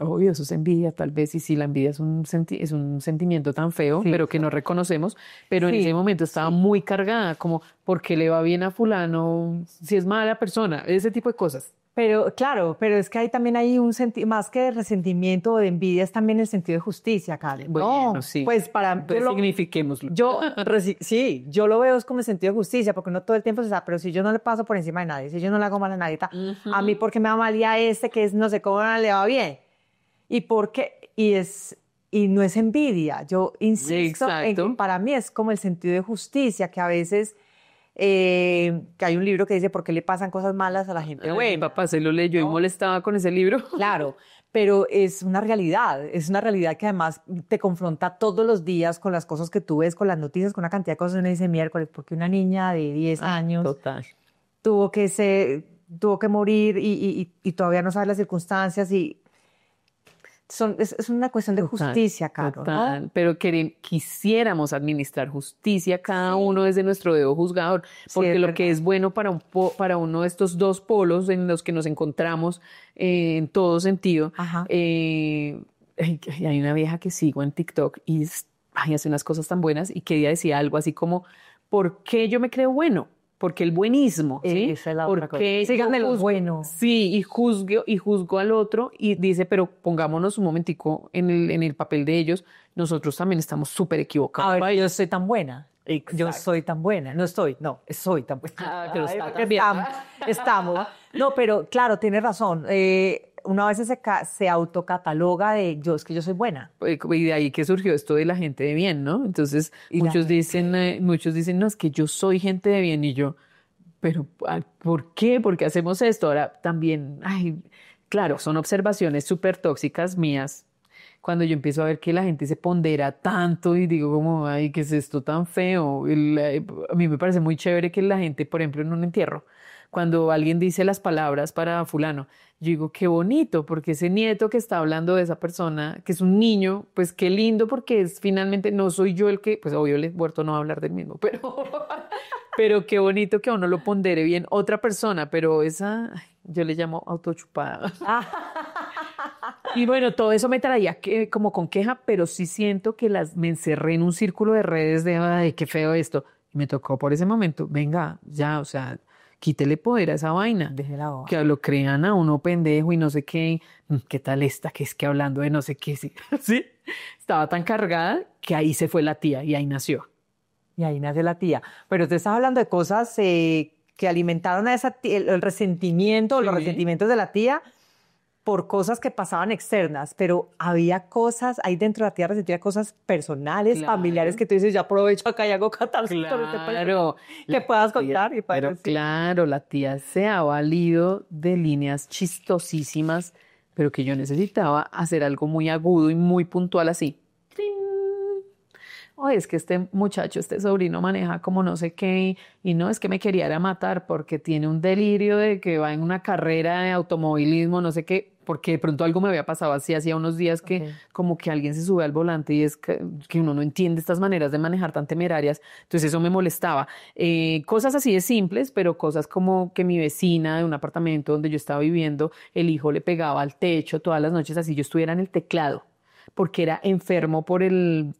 Obvio, eso es envidia, tal vez, y sí, la envidia es es un sentimiento tan feo, Sí. pero que no reconocemos, pero en Sí, ese momento estaba muy cargada, como, ¿por qué le va bien a fulano si es mala persona? Ese tipo de cosas. Pero claro, pero es que ahí también hay un sentido, más que de resentimiento o de envidia, es también el sentido de justicia, Karen. Bueno, No, sí. pues para Entonces, signifiquémoslo. sí, yo lo veo es como el sentido de justicia, porque uno todo el tiempo se sabe, pero si yo no le paso por encima de nadie, si yo no le hago mal a nadie, a mí porque me va mal y a este que es no sé cómo le va bien. Y porque, y no es envidia. Yo insisto en que Exacto. para mí es como el sentido de justicia, que a veces, que hay un libro que dice, ¿por qué le pasan cosas malas a la gente Ay, mi buena? papá se lo leyó y ¿No? molestaba con ese libro. Claro, pero es una realidad que además te confronta todos los días con las cosas que tú ves, con las noticias, con una cantidad de cosas. Uno dice miércoles, porque una niña de 10 años Total. tuvo que morir y todavía no sabes las circunstancias y es una cuestión de Total, justicia, Caro, total. ¿no? Pero quisiéramos administrar justicia cada uno desde nuestro dedo juzgador, Sí, porque es lo que verdad. es bueno para uno de estos dos polos en los que nos encontramos en todo sentido. Ajá. Hay una vieja que sigo en TikTok y hace unas cosas tan buenas y que ella decía algo así como, ¿por qué yo me creo bueno? Porque el buenismo, ¿sí? Esa es la ¿Por otra cosa. qué Sigan yo de los juzgo? buenos. Sí, y juzgo al otro y dice, pero pongámonos un momentico en el papel de ellos, nosotros también estamos súper equivocados. A ver, yo soy tan buena. Yo Exacto. soy tan buena. No estoy, no, soy tan buena. Ah, pero está Porque también. estamos. No, pero claro, tienes razón. Una vez se autocataloga de es que yo soy buena. Y de ahí que surgió esto de la gente de bien, ¿no? Entonces, Y la muchos dicen, no, es que yo soy gente de bien y yo, pero ¿por qué? ¿Por qué hacemos esto? Ahora también, ay, claro, son observaciones súper tóxicas mías. Cuando yo empiezo a ver que la gente se pondera tanto y digo como, ay, ¿qué es esto tan feo? A mí me parece muy chévere que la gente, por ejemplo, en un entierro, cuando alguien dice las palabras para fulano, yo digo, qué bonito, porque ese nieto que está hablando de esa persona, que es un niño, pues qué lindo, porque es finalmente, no soy yo el que, pues obvio, el muerto no va a hablar del mismo, pero qué bonito que a uno lo pondere bien otra persona, pero esa, ay, yo le llamo autochupada. Y bueno, todo eso me traía como con queja, pero sí siento que me encerré en un círculo de redes de, ay, qué feo esto. Y me tocó por ese momento, venga, ya, o sea, quítele poder a esa vaina. Dejé la boba. Que lo crean a uno pendejo y no sé qué, qué tal esta, que es que hablando de no sé qué, sí, ¿sí? Estaba tan cargada que ahí se fue la tía y ahí nació. Y ahí nace la tía. Pero tú estás hablando de cosas que alimentaron a esa el resentimiento, los Sí. resentimientos de la tía por cosas que pasaban externas, pero había cosas, ahí dentro de la tía resentía cosas personales, Claro. familiares, que tú dices, yo aprovecho acá y hago catarsis. Claro. Que puedas contar. Pero claro, la tía se ha valido de líneas chistosísimas, pero que yo necesitaba hacer algo muy agudo y muy puntual así. ¡Tin! Oye, es que este muchacho, este sobrino maneja como no sé qué y no, es que me quería era matar porque tiene un delirio de que va en una carrera de automovilismo, no sé qué, porque de pronto algo me había pasado así, hacía unos días que Ok. como que alguien se sube al volante y es que uno no entiende estas maneras de manejar tan temerarias, entonces eso me molestaba. Cosas así de simples, pero cosas como que mi vecina de un apartamento donde yo estaba viviendo, el hijo le pegaba al techo todas las noches así yo estuviera en el teclado porque era enfermo por el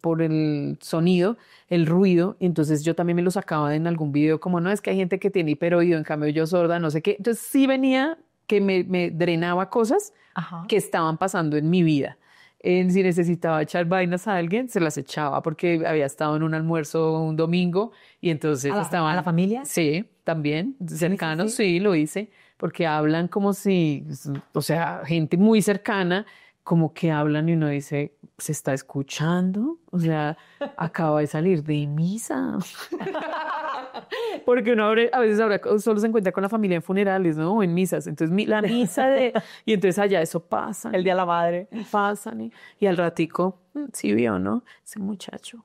sonido, el ruido, entonces yo también me lo sacaba en algún video, como no, es que hay gente que tiene hiperoído, en cambio yo sorda, no sé qué, entonces sí venía que me drenaba cosas Ajá. que estaban pasando en mi vida. Si necesitaba echar vainas a alguien, se las echaba porque había estado en un almuerzo un domingo y entonces estaban... ¿A la familia? Sí, también, cercanos, sí. sí, lo hice, porque hablan como si, o sea, gente muy cercana, como que hablan y uno dice, ¿se está escuchando? O sea, acaba de salir de misa. Porque uno a veces ahora solo se encuentra con la familia en funerales, ¿no? O en misas. Entonces, la misa de... Y entonces allá eso pasa. El Día de la Madre. Pasan y al ratico, sí vio, ¿no? Ese muchacho,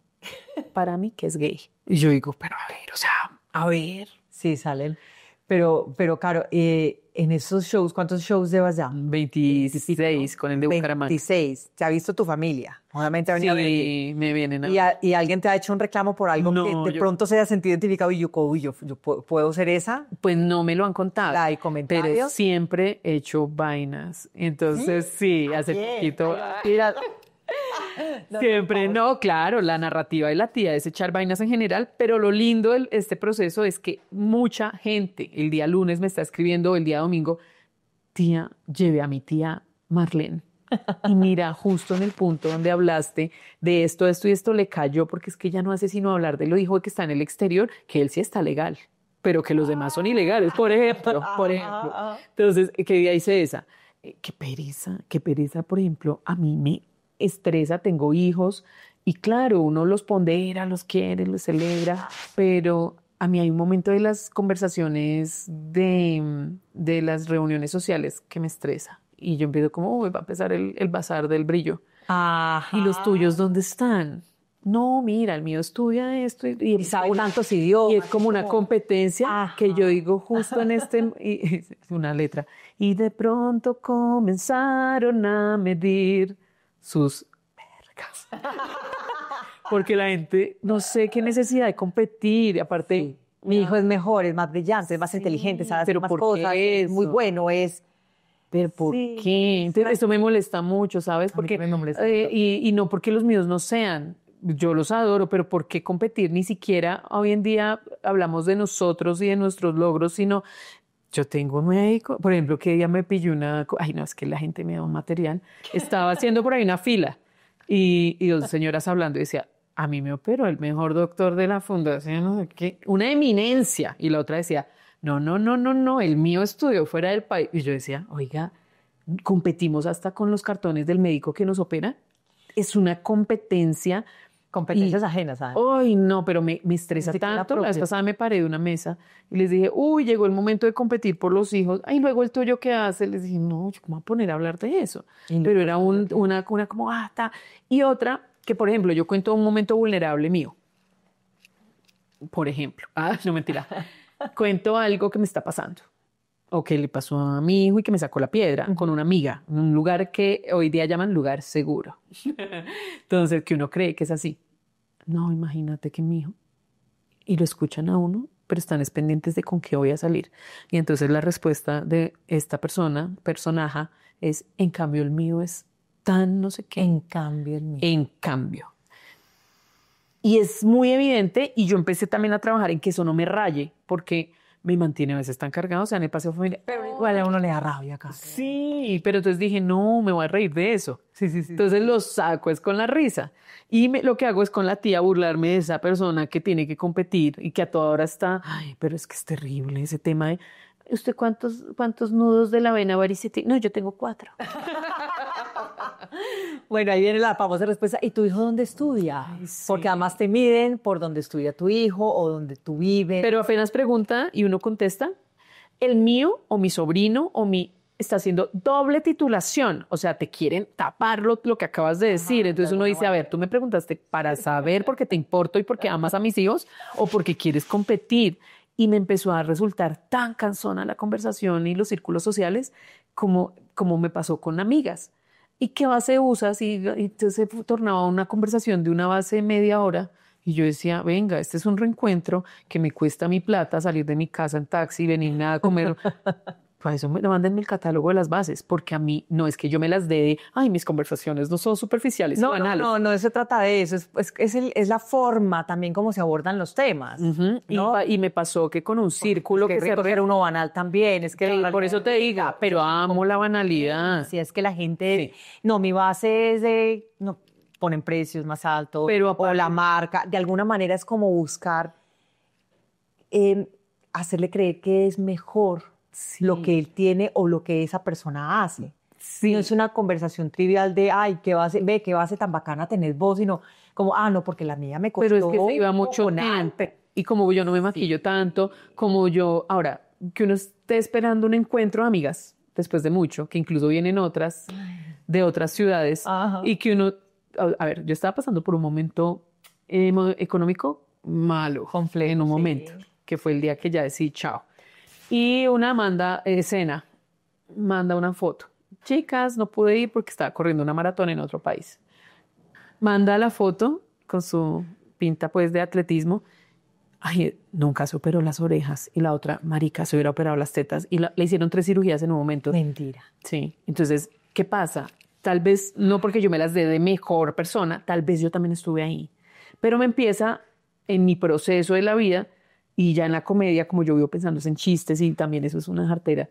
para mí que es gay. Y yo digo, pero a ver, o sea, a ver. Sí, salen. Pero claro, en esos shows, ¿cuántos shows llevas ya? 26 con el de Bucaramanga. 26. ¿Te ha visto tu familia? Obviamente ha venido a Medellín. Sí, me vienen a... ¿Y alguien te ha hecho un reclamo por algo No, que de yo- pronto se haya sentido identificado y yo puedo ser esa? Pues no me lo han contado. ¿Hay comentarios? Pero siempre he hecho vainas. Entonces, sí, hace poquito... Mira, Siempre, no, claro, la narrativa de la tía es echar vainas en general, pero lo lindo de este proceso es que mucha gente el día lunes me está escribiendo, el día domingo, tía, lleve a mi tía Marlene. Y mira, justo en el punto donde hablaste de esto y esto le cayó, porque es que ella no hace sino hablar de lo hijo de que está en el exterior, que él sí está legal, pero que los demás son ilegales, por ejemplo, por ejemplo. Entonces, ¿qué día hice esa? Qué pereza, por ejemplo, a mí me estresa, tengo hijos y claro, uno los pondera, los quiere, los celebra, pero a mí hay un momento de las conversaciones de las reuniones sociales que me estresa y yo empiezo como, uy, va a empezar el bazar del brillo. ajá. ¿Y los tuyos dónde están? No, mira, el mío estudia esto Y sabe tantos idiomas. y es como una competencia Ajá. que yo digo justo en es una letra. Y de pronto comenzaron a medir sus vergas. Porque la gente no sé qué necesidad de competir. Y aparte, Mi hijo es mejor, es más brillante, es más inteligente, sabe hacer pero más ¿por qué cosas, es muy eso? bueno, es... ¿pero por Sí. qué? Entonces, eso me molesta mucho, ¿sabes? A mí Porque, también me molesta y no porque los míos no sean. Yo los adoro, pero ¿por qué competir? Ni siquiera hoy en día hablamos de nosotros y de nuestros logros, sino yo tengo un médico, por ejemplo, que ella me pilló ay no, es que la gente me da un material, estaba haciendo por ahí una fila y dos señoras hablando y decía, a mí me operó el mejor doctor de la fundación, no sé qué, una eminencia, y la otra decía, no, el mío estudió fuera del país, y yo decía, oiga, competimos hasta con los cartones del médico que nos opera, es una competencia. Competencias ajenas, ¿sabes? Ay, no, pero me estresa Ni siquiera tanto. La vez propia. pasada me paré de una mesa y les dije, uy, llegó el momento de competir por los hijos. Ay, luego el tuyo, ¿qué hace? Les dije, no, yo cómo voy a poner a hablar de eso. Y no- Pero era una como, está. Y otra, que por ejemplo, yo cuento un momento vulnerable mío. Por ejemplo, no mentira. Cuento algo que me está pasando. O que le pasó a mi hijo y que me sacó la piedra con una amiga, en un lugar que hoy día llaman lugar seguro. Entonces, que uno cree que es así. No, imagínate que mi hijo. Y lo escuchan a uno, pero están es pendientes de con qué voy a salir. Y entonces la respuesta de esta personaje, es, en cambio, el mío es tan no sé qué. En cambio, el mío. En cambio. Y es muy evidente, y yo empecé también a trabajar en que eso no me raye, porque me mantiene a veces tan cargado, o sea, en el paseo familiar. Pero igual a uno le da rabia acá. Sí, pero entonces dije, no, me voy a reír de eso. Sí. Entonces lo saco es con la risa. Y lo que hago es con la tía burlarme de esa persona que tiene que competir y que a toda hora está, ay, pero es que es terrible ese tema de, ¿usted cuántos nudos de la vena varicela? No, yo tengo 4. Bueno, ahí viene la famosa respuesta. ¿Y tu hijo dónde estudia? Ay, sí. Porque además te miden por dónde estudia tu hijo o dónde tú vives. Pero apenas pregunta y uno contesta, el mío o mi sobrino o mi está haciendo doble titulación, o sea, te quieren tapar lo que acabas de decir. Entonces uno dice, a ver, tú me preguntaste para saber por qué te importo y por qué amas a mis hijos o porque quieres competir. Y me empezó a resultar tan cansona la conversación y los círculos sociales como me pasó con amigas. ¿Y qué base usas? Y entonces se tornaba una conversación de una base de media hora. Y yo decía, venga, este es un reencuentro que me cuesta mi plata salir de mi casa en taxi, venirme a comer. Para eso mándenme el catálogo de las bases, porque a mí no es que yo me las dé de, ay, mis conversaciones no son superficiales, No, banales. no se trata de eso. Es la forma también como se abordan los temas. Ujú. ¿no? Y me pasó que con un círculo que que se rico ser uno banal también. Es que Sí, por eso te diga, pero amo la banalidad. Si es que la gente, Sí. no, mi base es de, no, ponen precios más altos, Pero o aparte- la marca, de alguna manera es como buscar hacerle creer que es mejor Sí. lo que él tiene o lo que esa persona hace. Sí. No es una conversación trivial de, ay, qué base tan bacana tenés vos, sino como, no, porque la mía me costó. Pero es que se iba un mucho cojonal. tiempo. Y como yo no me maquillo tanto, como yo, ahora, que uno esté esperando un encuentro, amigas, después de mucho, que incluso vienen otras de otras ciudades, Ajá. y que uno, a ver, yo estaba pasando por un momento económico malo, Complejo, en un sí. momento, que fue el día que ya decidí chao. Y una manda escena, manda una foto. Chicas, no pude ir porque estaba corriendo una maratón en otro país. Manda la foto con su pinta pues de atletismo. Ay, nunca se operó las orejas. Y la otra, marica, se hubiera operado las tetas. Y le hicieron 3 cirugías en un momento. Mentira. Sí. Entonces, ¿qué pasa? Tal vez, no porque yo me las dé de mejor persona, tal vez yo también estuve ahí. Pero me empieza en mi proceso de la vida y ya en la comedia, como yo vivo pensando en chistes y también eso es una jartera,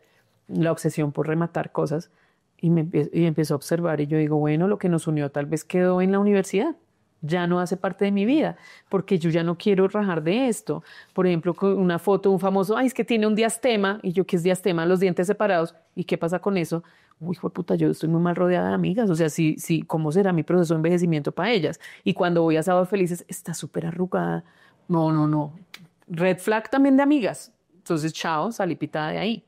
la obsesión por rematar cosas. Y empiezo a observar y yo digo, bueno, lo que nos unió tal vez quedó en la universidad. Ya no hace parte de mi vida, porque yo ya no quiero rajar de esto. Por ejemplo, con una foto de un famoso, ay, es que tiene un diastema, y yo, ¿qué es diastema? Los dientes separados. ¿Y qué pasa con eso? Uy, hijo de puta, yo estoy muy mal rodeada de amigas. O sea, sí, ¿cómo será mi proceso de envejecimiento para ellas? Y cuando voy a Sábado Felices, está súper arrugada. No. Red flag también de amigas. Entonces, chao, salí pitada de ahí.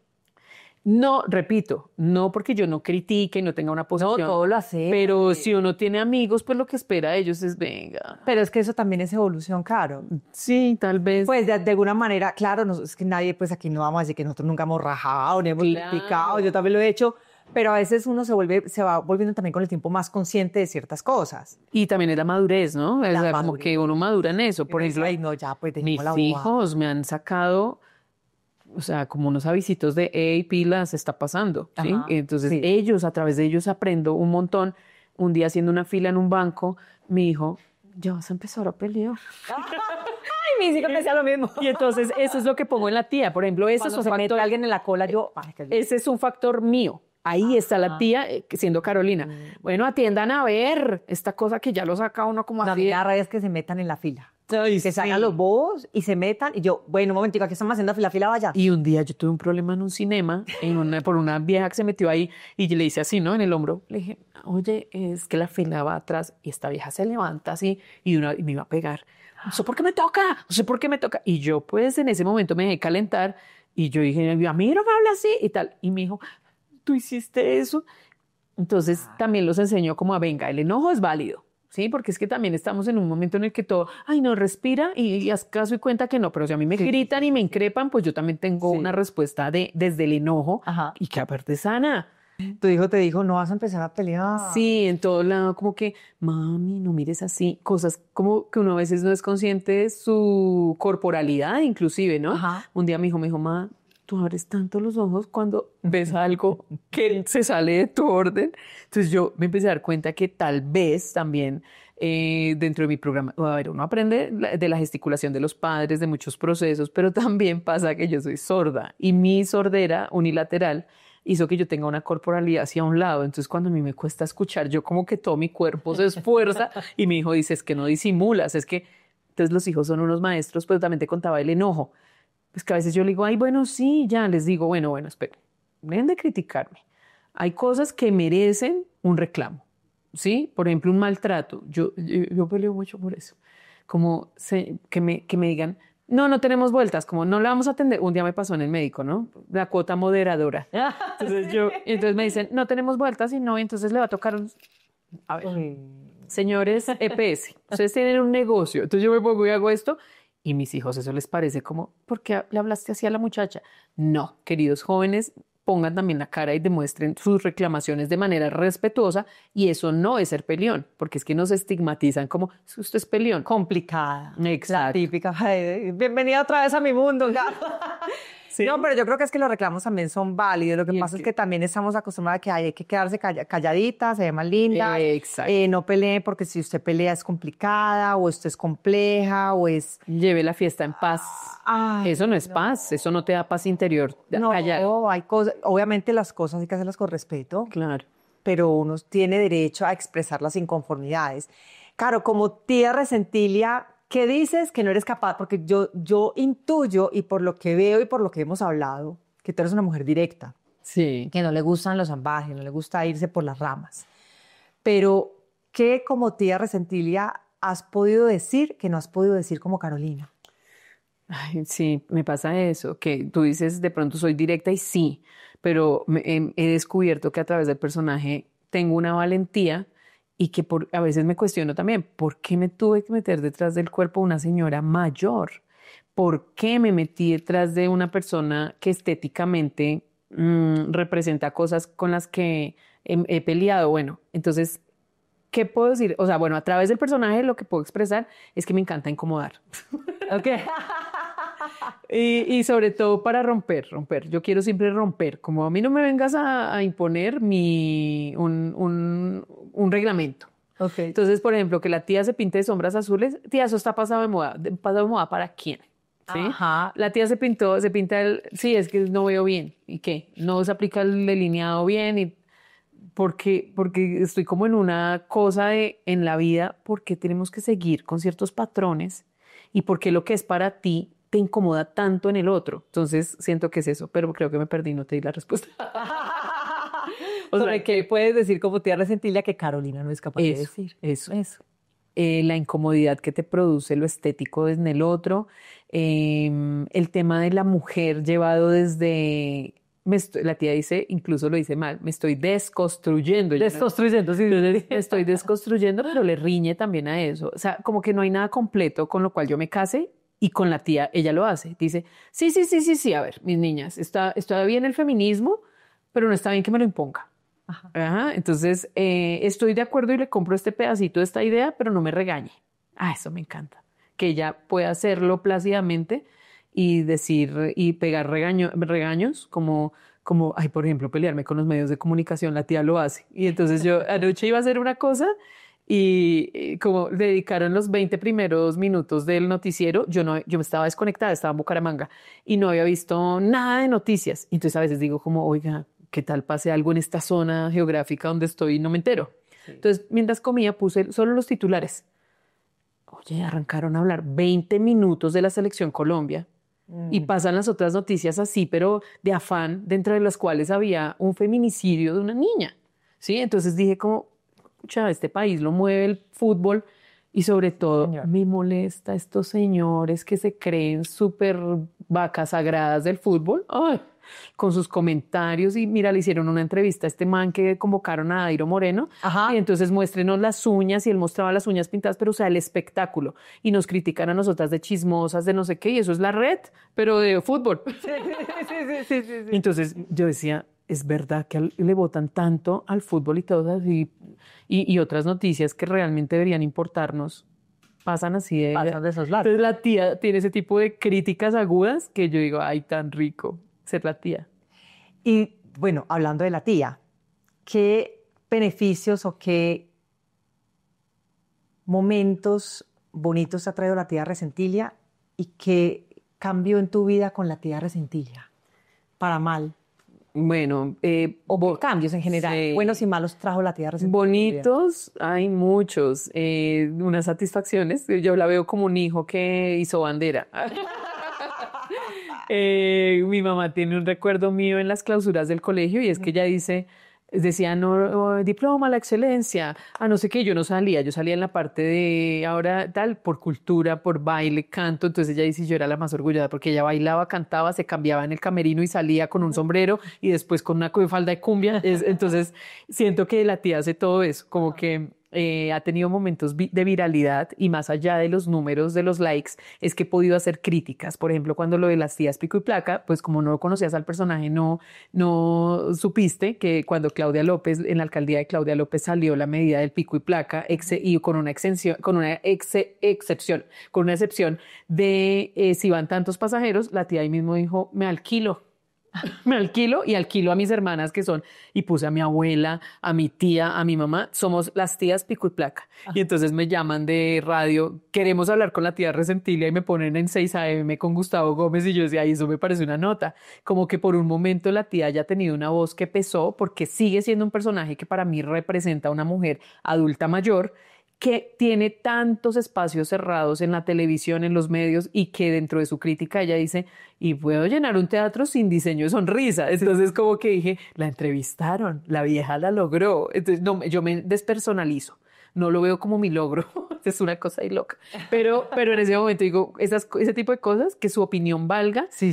No, repito, no porque yo no critique y no tenga una posición. No, todo lo hace. Pero si uno tiene amigos, pues lo que espera de ellos es venga. Pero es que eso también es evolución, claro. Sí, tal vez. Pues de alguna manera, claro, es que nadie, pues aquí no vamos a decir que nosotros nunca hemos rajado, ni hemos criticado, yo también lo he hecho, pero a veces uno se va volviendo también con el tiempo más consciente de ciertas cosas. Y también es la madurez, ¿no? O sea, como madurez. que uno madura en eso. Por ejemplo, ay, no, ya, pues, mis hijos me han sacado, o sea, como unos avisitos de, hey, pilas, se está pasando, ¿sí? Ajá, Entonces, sí. a través de ellos aprendo un montón. Un día haciendo una fila en un banco, mi hijo, ya vas a empezar a pelear. Ay, mis hijos me decían lo mismo. Y entonces, eso es lo que pongo en la tía. Por ejemplo, Cuando se mete alguien en la cola, yo... Ay, ese es un factor mío. Ahí está la tía, siendo Carolina. Bueno, atiendan a ver esta cosa que ya lo saca uno como así. La rabia es que se metan en la fila. Ay, que salgan los bobos y se metan. Y yo, bueno, un momentico, aquí estamos haciendo fila, vaya. Y un día yo tuve un problema en un cinema por una vieja que se metió ahí y yo le hice así, ¿no? En el hombro. Le dije, oye, es que la fila va atrás y esta vieja se levanta así y me iba a pegar. No sé por qué me toca, no sé por qué me toca. Y yo, pues, en ese momento me dejé calentar y yo dije, a mí no me habla así y tal. Y me dijo, ¿tú hiciste eso? Entonces también los enseño como a, venga, el enojo es válido. Sí, porque es que también estamos en un momento en el que todo, ay, no, respira y haz caso y cuenta que no. Pero si a mí me gritan y me increpan, pues yo también tengo una respuesta desde el enojo y que aparte sana. Tu hijo te dijo, no vas a empezar a pelear. Sí, en todo lado, como que, mami, no mires así. Cosas como que uno a veces no es consciente de su corporalidad, inclusive, ¿no? Ajá. Un día mi hijo me dijo, ma, tú abres tanto los ojos cuando ves algo que se sale de tu orden. Entonces yo me empecé a dar cuenta que tal vez también dentro de mi programa, a ver, uno aprende de la gesticulación de los padres, de muchos procesos, pero también pasa que yo soy sorda y mi sordera unilateral hizo que yo tenga una corporalidad hacia un lado. Entonces cuando a mí me cuesta escuchar, yo como que todo mi cuerpo se esfuerza y mi hijo dice, es que no disimulas, es que... Entonces los hijos son unos maestros, pero también te contaba el enojo. Pues que a veces yo le digo, ay, bueno, sí, ya, les digo, bueno, esperen, dejen de criticarme. Hay cosas que merecen un reclamo, ¿sí? Por ejemplo, un maltrato. Yo peleo mucho por eso. Como que me digan, no tenemos vueltas, como no la vamos a atender. Un día me pasó en el médico, ¿no? La cuota moderadora. Entonces me dicen, no tenemos vueltas y no, entonces le va a tocar a ver, señores EPS, ustedes tienen un negocio, entonces yo me pongo y hago esto. Y mis hijos, eso les parece como, ¿por qué le hablaste así a la muchacha? No, queridos jóvenes, pongan también la cara y demuestren sus reclamaciones de manera respetuosa y eso no es ser peleón, porque es que nos estigmatizan como, usted es peleón. Complicada. Exacto. La típica. Ay, bienvenida otra vez a mi mundo. Sí. No, pero yo creo que es que los reclamos también son válidos. Lo que pasa es que también estamos acostumbrados a que hay que quedarse calladita, se ve más linda. Exacto. No peleen porque si usted pelea es complicada o usted es compleja o es... Lleve la fiesta en paz. Ay, eso no es paz, eso no te da paz interior. No, hay cosas, obviamente las cosas hay que hacerlas con respeto. Claro. Pero uno tiene derecho a expresar las inconformidades. Claro, como tía resentilia, ¿qué dices que no eres capaz? Porque yo intuyo, y por lo que veo y por lo que hemos hablado, que tú eres una mujer directa. Sí. Que no le gustan los ambajes, no le gusta irse por las ramas. Pero, ¿qué como tía resentilia has podido decir que no has podido decir como Carolina? Ay, sí, me pasa eso, que tú dices de pronto soy directa y sí, pero he descubierto que a través del personaje tengo una valentía y que a veces me cuestiono también, ¿por qué me tuve que meter detrás del cuerpo de una señora mayor? por qué me metí detrás de una persona que estéticamente representa cosas con las que he peleado. Bueno, entonces, ¿qué puedo decir? O sea, bueno, a través del personaje lo que puedo expresar es que me encanta incomodar. Ok. Y sobre todo para romper. Yo quiero siempre romper. Como a mí no me vengas a imponer un reglamento. Okay. Entonces, por ejemplo, que la tía se pinte de sombras azules, tía, eso está pasado de moda. ¿Pasado de moda para quién? ¿Sí? Ajá. La tía se pinta sí, es que no veo bien. ¿Y qué? No se aplica el delineado bien y porque estoy como en una cosa en la vida, porque tenemos que seguir con ciertos patrones y porque lo que es para ti te incomoda tanto en el otro. Entonces siento que es eso, pero creo que me perdí, no te di la respuesta. ¿Sobre qué puedes decir como tía resentida que Carolina no es capaz de decir? Eso. La incomodidad que te produce lo estético en el otro, el tema de la mujer llevado desde... la tía dice, incluso lo dice mal, me estoy desconstruyendo. Desconstruyendo, sí. Me estoy desconstruyendo, pero le riñe también a eso. O sea, como que no hay nada completo con lo cual yo me case y con la tía ella lo hace. Dice, sí, a ver, mis niñas, está bien el feminismo, pero no está bien que me lo imponga. Ajá. Entonces, estoy de acuerdo y le compro este pedacito de esta idea, pero no me regañe. Eso me encanta. Que ella pueda hacerlo plácidamente y decir y pegar regaños como, ay, por ejemplo, pelearme con los medios de comunicación, la tía lo hace. Y entonces yo anoche iba a hacer una cosa y como dedicaron los 20 primeros minutos del noticiero, yo me estaba desconectada, estaba en Bucaramanga y no había visto nada de noticias. Entonces a veces digo como, oiga, ¿qué tal pase algo en esta zona geográfica donde estoy y no me entero? Sí. Entonces, mientras comía, puse solo los titulares. Oye, arrancaron a hablar 20 minutos de la selección Colombia y pasan las otras noticias así, pero de afán, dentro de las cuales había un feminicidio de una niña. ¿Sí? Entonces dije como, pucha, este país lo mueve el fútbol y sobre todo me molesta estos señores que se creen súper vacas sagradas del fútbol. ¡Ay! Con sus comentarios y mira, le hicieron una entrevista a este man que convocaron a Dairo Moreno. Ajá. Y entonces muéstrenos las uñas y él mostraba las uñas pintadas, pero o sea, el espectáculo y nos critican a nosotras de chismosas, de no sé qué y eso es la red, pero de fútbol. Sí. Entonces yo decía, es verdad que le votan tanto al fútbol y todas y otras noticias que realmente deberían importarnos. Pasan así Pasan de esos lados. Entonces la tía tiene ese tipo de críticas agudas que yo digo, ay, tan rico ser la tía. Y bueno, hablando de la tía, ¿qué beneficios o qué momentos bonitos te ha traído la tía Resentilia y qué cambió en tu vida con la tía Resentilia? Para mal. Bueno, o cambios en general, sí. Buenos y malos trajo la tía Resentilia. Bonitos, hay muchos. Unas satisfacciones. Yo la veo como un hijo que hizo bandera. Mi mamá tiene un recuerdo mío en las clausuras del colegio y es que ella decía, no, diploma, la excelencia, no sé qué, yo salía en la parte de ahora tal, por cultura, por baile, canto, entonces ella dice, yo era la más orgullosa porque ella bailaba, cantaba, se cambiaba en el camerino y salía con un sombrero y después con una falda de cumbia, entonces siento que la tía hace todo eso, como que ha tenido momentos de viralidad y más allá de los números de los likes es que he podido hacer críticas. Por ejemplo, cuando lo de las tías Pico y Placa, pues como no conocías al personaje, no supiste que cuando Claudia López, en la alcaldía de Claudia López salió la medida del Pico y Placa y con una excepción de si van tantos pasajeros, la tía ahí mismo dijo, me alquilo y alquilo a mis hermanas que son, y puse a mi abuela, a mi tía, a mi mamá, somos las tías Pico y Placa. Y entonces me llaman de radio, queremos hablar con la tía Resentilia y me ponen en 6 AM con Gustavo Gómez y yo decía, ay, eso me parece una nota. Como que por un momento la tía haya tenido una voz que pesó porque sigue siendo un personaje que para mí representa a una mujer adulta mayor que tiene tantos espacios cerrados en la televisión, en los medios, y que dentro de su crítica ella dice, y puedo llenar un teatro sin diseño de sonrisa. Entonces como que dije, la entrevistaron, la vieja la logró. Entonces no, yo me despersonalizo. no lo veo como mi logro, es una cosa ahí loca. Pero en ese momento digo, ese tipo de cosas, que su opinión valga, Sí.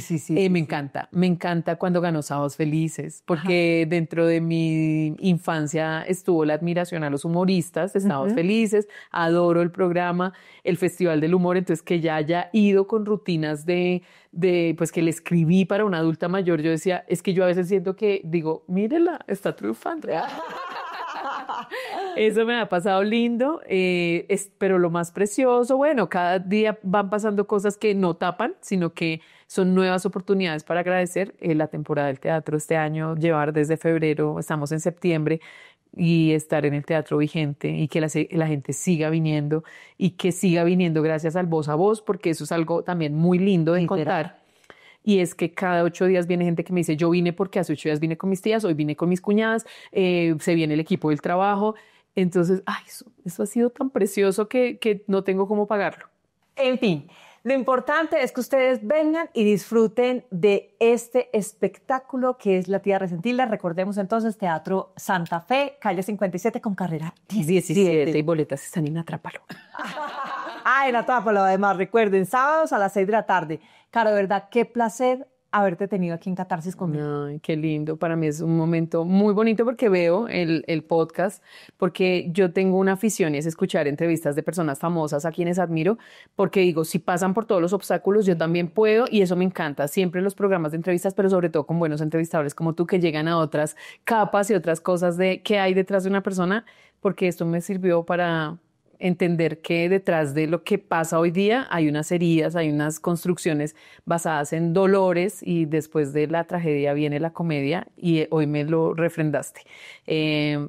me encanta. Me encanta cuando ganó Sábados Felices, porque dentro de mi infancia estuvo la admiración a los humoristas de Sábados Felices, adoro el programa, el Festival del Humor, entonces que ya haya ido con rutinas pues que le escribí para una adulta mayor, yo decía, es que yo a veces siento que digo, mírela, está triunfando. Eso me ha pasado lindo, pero lo más precioso, bueno, cada día van pasando cosas que no tapan, sino que son nuevas oportunidades para agradecer. La temporada del teatro este año, llevar desde febrero, estamos en septiembre, y estar en el teatro vigente y que la gente siga viniendo y que siga viniendo gracias al voz a voz, porque eso es algo también muy lindo de contar. Y es que cada 8 días viene gente que me dice, yo vine porque hace 8 días vine con mis tías, hoy vine con mis cuñadas, se viene el equipo del trabajo. Entonces, eso ha sido tan precioso que no tengo cómo pagarlo. En fin, lo importante es que ustedes vengan y disfruten de este espectáculo que es La Tía Resentida. Recordemos entonces, Teatro Santa Fe, calle 57 con carrera 17. Y boletas están en Atrápalo. En Atrápalo, además, recuerden, sábados a las 6 de la tarde. Caro, de verdad, qué placer haberte tenido aquí en Catarsis conmigo. Ay, qué lindo. Para mí es un momento muy bonito porque veo el podcast, porque yo tengo una afición y es escuchar entrevistas de personas famosas a quienes admiro, porque digo, si pasan por todos los obstáculos, yo también puedo, y eso me encanta. Siempre los programas de entrevistas, pero sobre todo con buenos entrevistadores como tú, que llegan a otras capas y otras cosas de qué hay detrás de una persona, porque esto me sirvió para entender que detrás de lo que pasa hoy día hay unas heridas, hay unas construcciones basadas en dolores, y después de la tragedia viene la comedia, y hoy me lo refrendaste.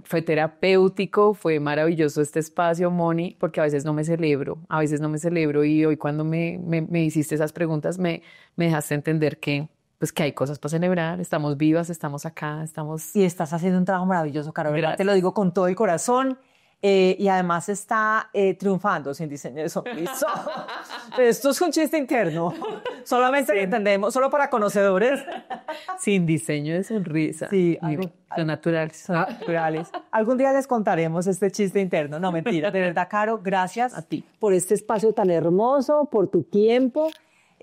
Fue terapéutico, fue maravilloso este espacio, Moni, porque a veces no me celebro, y hoy cuando me hiciste esas preguntas me dejaste entender que pues que hay cosas para celebrar, estamos vivas, estamos acá, estamos... Y estás haciendo un trabajo maravilloso, Caro, ¿verdad? Gracias. Te lo digo con todo el corazón. Y además está triunfando sin diseño de sonrisa. Esto es un chiste interno. Solamente lo entendemos, solo para conocedores. Sin diseño de sonrisa. Sí, son naturales. Son naturales. Algún día les contaremos este chiste interno. No, mentira. De verdad, Caro, gracias A ti. por este espacio tan hermoso, por tu tiempo.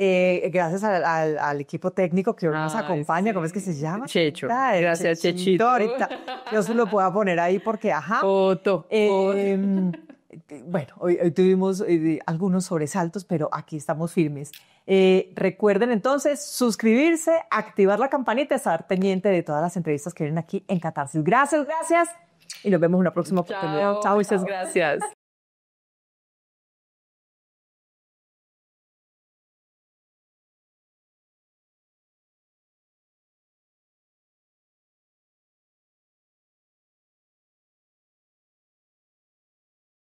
Gracias al equipo técnico que hoy nos acompaña. Sí. ¿Cómo es que se llama? Checho. Gracias, Chechito. Ahorita yo se lo puedo poner ahí porque, Foto. Bueno, hoy tuvimos algunos sobresaltos, pero aquí estamos firmes. Recuerden entonces suscribirse, activar la campanita, estar pendiente de todas las entrevistas que vienen aquí en Catarsis. Gracias. Y nos vemos en una próxima oportunidad. Chao, muchas gracias.